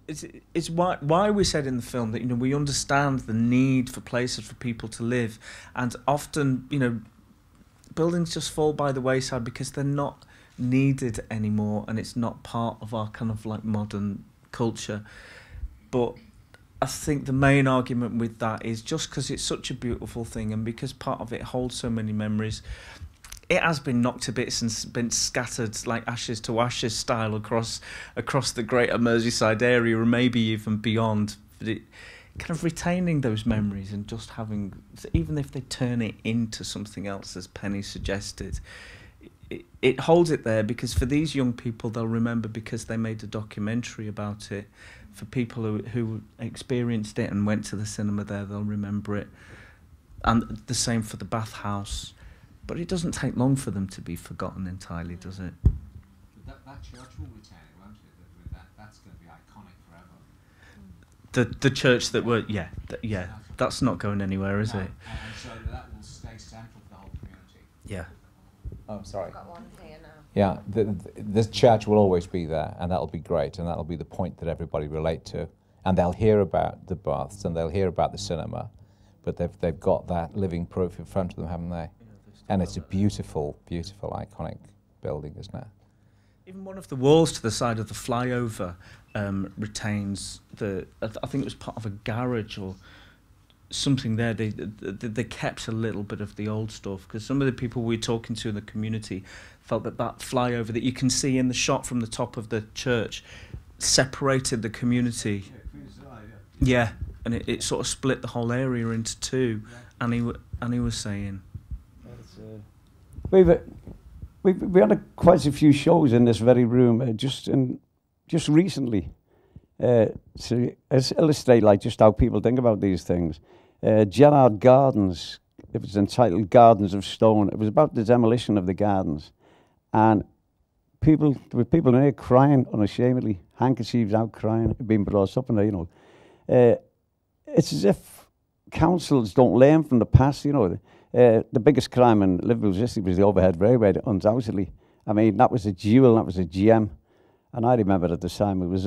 it's why we said in the film that, you know, we understand the need for places for people to live, and often, you know, buildings just fall by the wayside because they're not needed anymore, and it's not part of our kind of like modern culture. But I think the main argument with that is just because it's such a beautiful thing, and because part of it holds so many memories, it has been knocked to bits and been scattered like ashes to ashes style across the greater Merseyside area, or maybe even beyond. But it kind of retaining those memories and just having, even if they turn it into something else, as Penny suggested, it holds it there, because for these young people, they'll remember because they made a documentary about it. For people who experienced it and went to the cinema there, they'll remember it. And the same for the bathhouse. But it doesn't take long for them to be forgotten entirely, does it? That church will retain it, won't it? That's going to be iconic forever. The church that were, yeah, that's not going anywhere, is it? And so that will stay central for the whole community. Yeah. Oh, sorry. I've got one here now. Yeah, this church will always be there, and that'll be great, and that'll be the point that everybody relate to. And they'll hear about the baths, and they'll hear about the cinema, but they've got that living proof in front of them, haven't they? And it's a beautiful, beautiful, iconic building, isn't it? Even one of the walls to the side of the flyover retains I think it was part of a garage or something there. They kept a little bit of the old stuff, because some of the people we were talking to in the community felt that flyover that you can see in the shot from the top of the church separated the community. Yeah, and it sort of split the whole area into two. And he was saying, we had quite a few shows in this very room just recently to illustrate like just how people think about these things. Gerard Gardens, it was entitled Gardens of Stone. It was about the demolition of the gardens, and there were people in here crying unashamedly, handkerchiefs out crying, being brought up in there, you know. It's as if councils don't learn from the past, you know. The biggest crime in Liverpool's history was the overhead railway, undoubtedly. I mean, that was a jewel, that was a gem. And I remember at the time it was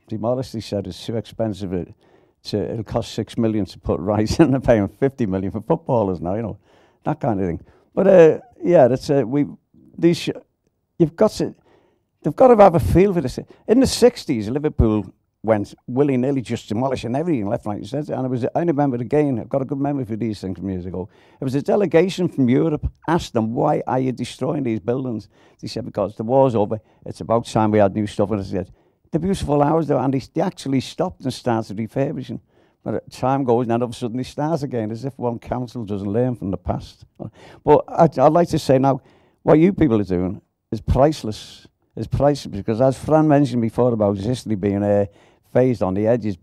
demolished. They said it's too expensive. It'll cost $6 million to put right in, and they're paying $50 million for footballers now, you know, that kind of thing. But yeah, that's they've got to have a feel for this. In the 60s, Liverpool went willy-nilly just demolishing everything left, right, and centre. And I remember again, I've got a good memory for these things from years ago. It was a delegation from Europe asked them, why are you destroying these buildings? They said, because the war's over, it's about time we had new stuff. And I said, the beautiful hours though, and they actually stopped and started refurbishing. But time goes, and then all of a sudden they start again, as if one council doesn't learn from the past. But I'd like to say now, what you people are doing is priceless. It's priceless, because as Fran mentioned before about history being phased on the edges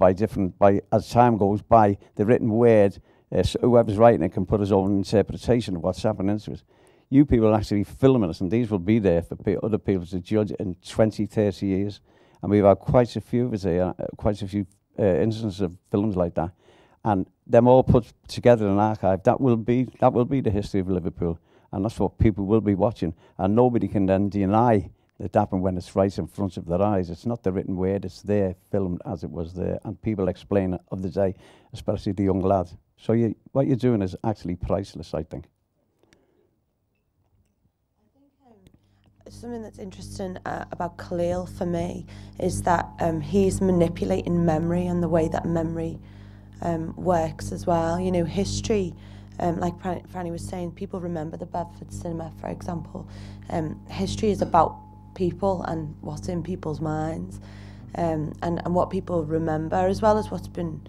as time goes by, the written word, so whoever's writing it can put his own interpretation of what's happening to it. You people are actually filming us, and these will be there for other people to judge in 20, 30 years. And we've had quite a few of us here, quite a few instances of films like that. And them all put together in an archive, that will be the history of Liverpool. And that's what people will be watching. And nobody can then deny that happened when it's right in front of their eyes. It's not the written word, it's there, filmed as it was there, and people explain it of the day, especially the young lad. So what you're doing is actually priceless, I think. Something that's interesting about Khalil for me is that he's manipulating memory and the way that memory works as well. You know, history, like Franny was saying, people remember the Bedford Cinema, for example. History is about people and what's in people's minds. and what people remember, as well as what's been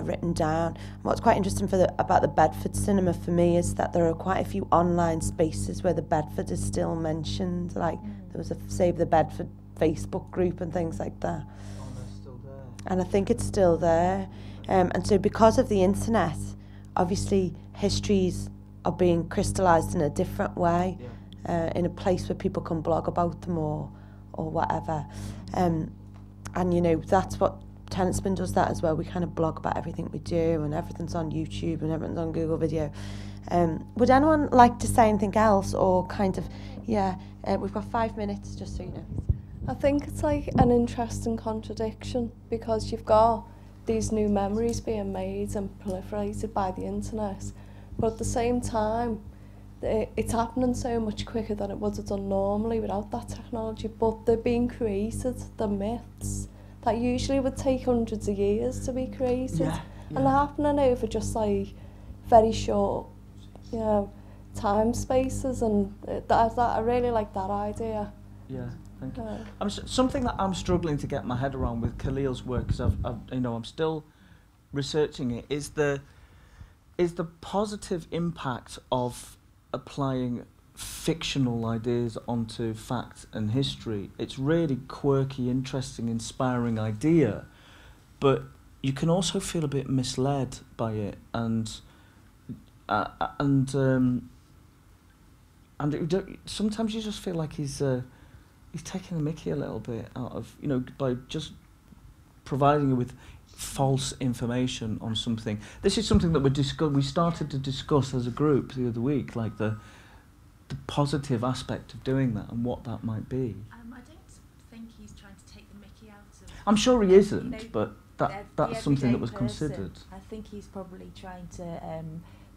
written down. And what's quite interesting about the Bedford cinema for me is that there are quite a few online spaces where the Bedford is still mentioned. Like there was a Save the Bedford Facebook group and things like that. Oh, they're still there. And I think it's still there. And so because of the internet, obviously histories are being crystallised in a different way, in a place where people can blog about them or whatever. And you know, that's what Tenantspin does that as well. We kind of blog about everything we do, and everything's on YouTube and everything's on Google Video. Would anyone like to say anything else, or kind of, we've got 5 minutes, just so you know. I think it's like an interesting contradiction, because you've got these new memories being made and proliferated by the internet, but at the same time it's happening so much quicker than it would have done normally without that technology. But they're being created, the myths that usually would take hundreds of years to be created, and they're happening over just like very short, you know, time spaces, and that I really like that idea. Yeah, thank you. Something that I'm struggling to get my head around with Khalil's work, because I'm still researching it, is the positive impact of applying fictional ideas onto fact and history. It's really quirky, interesting, inspiring idea, but you can also feel a bit misled by it, and sometimes you just feel like he's taking the mickey a little bit out of, you know, by just providing you with false information on something. This is something that we started to discuss as a group the other week, like the positive aspect of doing that and what that might be. I don't think he's trying to take the mickey out of... I'm sure he isn't, you know, but that's something that was considered. I think he's probably trying to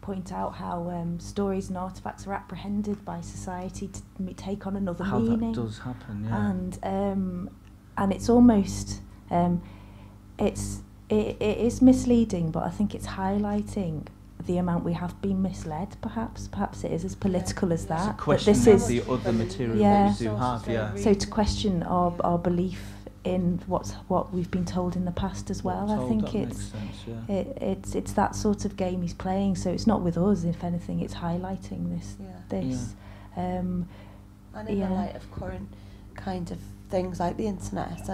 point out how stories and artefacts are apprehended by society to take on another meaning. How that does happen, yeah. And it's almost... It is misleading, but I think it's highlighting the amount we have been misled, perhaps. Perhaps it is as political as that. It's a question of the other material that you do have, So to question our belief in what we've been told in the past as well, I think it's that sort of game he's playing. So it's not with us, if anything, it's highlighting this. And in the light of current kind of things like the internet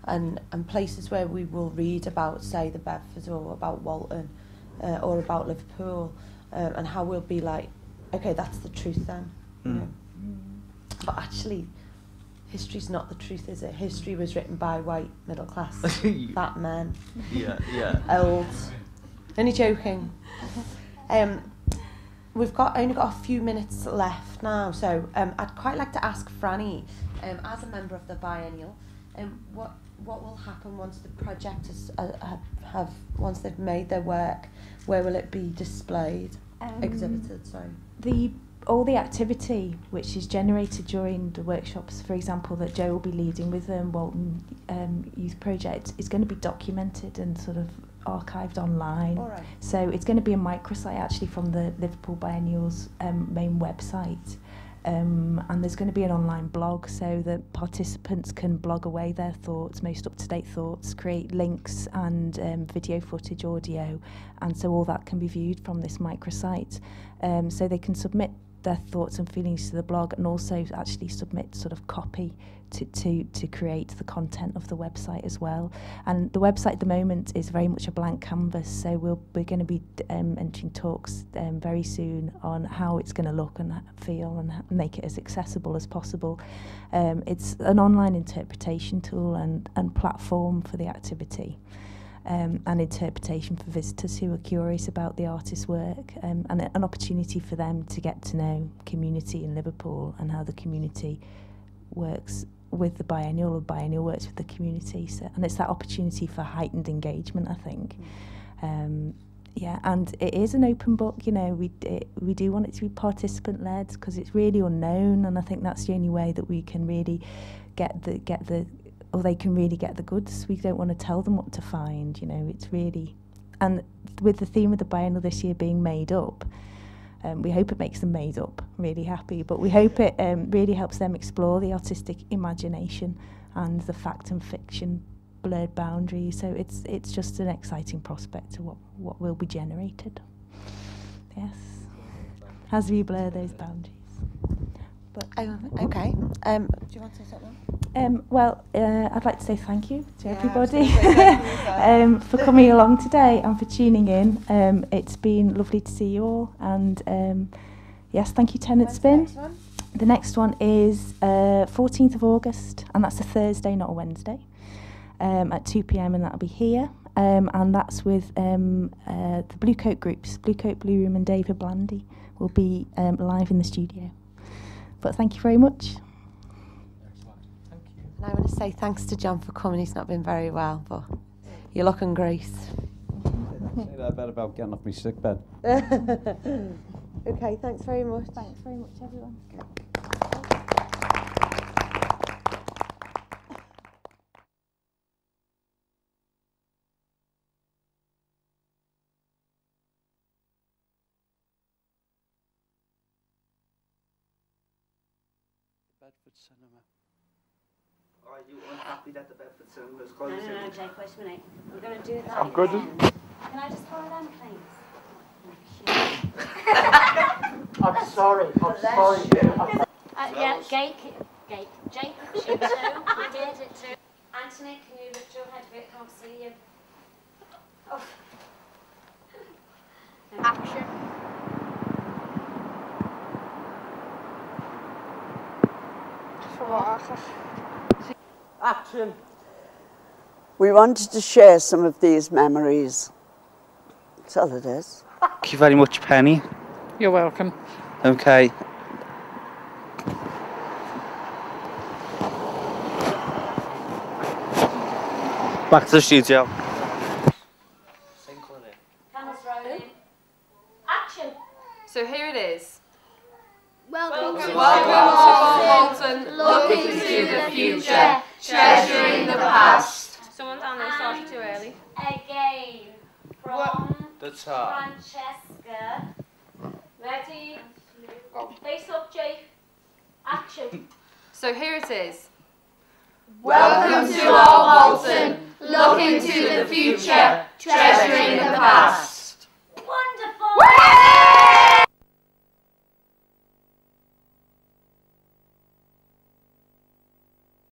and places where we will read about, say, the Bedford or about Walton or about Liverpool, and how we'll be like, okay, that's the truth then. You know? But actually, history's not the truth, is it? History was written by white, middle class, fat men. Old. Only joking. We've only got a few minutes left now, so I'd quite like to ask Franny, as a member of the Biennial, what will happen once the project once they've made their work? Where will it be displayed, exhibited? Sorry. All the activity which is generated during the workshops, for example, that Joe will be leading with Walton Youth Project, is going to be documented and sort of archived online. Right. So it's going to be a microsite actually from the Liverpool Biennial's main website. And there's going to be an online blog so that participants can blog away their thoughts, most up-to-date thoughts, create links and video footage, audio, and so all that can be viewed from this microsite. So they can submit their thoughts and feelings to the blog, and also actually submit sort of copy to create the content of the website as well. And the website at the moment is very much a blank canvas, so we're going to be entering talks very soon on how it's going to look and feel and make it as accessible as possible. It's an online interpretation tool and platform for the activity. And interpretation for visitors who are curious about the artist's work, and an opportunity for them to get to know community in Liverpool and how the community works with the Biennial, or Biennial works with the community. So, and it's that opportunity for heightened engagement, I think. And it is an open book, you know, we do want it to be participant-led because it's really unknown, and I think that's the only way that we can really or they can really get the goods. We don't want to tell them what to find, you know, it's really... And with the theme of the Biennial this year being made up, we hope it makes them made up, really happy, but we hope it really helps them explore the artistic imagination and the fact and fiction blurred boundaries. So it's just an exciting prospect of what will be generated. Yes, as we blur those boundaries. But okay. Do you want to say something? Well, I'd like to say thank you to everybody thank you for coming along today and for tuning in. It's been lovely to see you all, and yes, thank you, Tenant Spin. The next one is 14th of August, and that's a Thursday, not a Wednesday, at 2 p.m, and that'll be here. And that's with the Blue Coat groups, Blue Coat, Blue Room, and David Blandy will be live in the studio. But thank you very much. And I want to say thanks to John for coming. He's not been very well, but you're looking great. Say that bit about getting off my sick bed. Okay, thanks very much. Thanks very much, everyone. Okay. Bedford Cinema. Are you unhappy that the Bedford Cinema is No, closing? no, Jake, wait a minute. We're going to do that. I'm good. Can I just borrow them, please? I'm sorry. I'm sorry. Yeah, Jake, you too. You did it too. Anthony, can you lift your head a bit? Can't see you. Oh. Action. Action. We wanted to share some of these memories. That's all it is. Thank you very much, Penny. You're welcome. Okay. Back to the studio. Cameras rolling. Action. So here it is. Welcome to Bolton, looking to the future, treasuring the past. Someone down there started too early. Again, from The top. Francesca. Ready? Face up, Jake. Action. So here it is. Welcome to our Bolton, looking to the future, treasuring the past.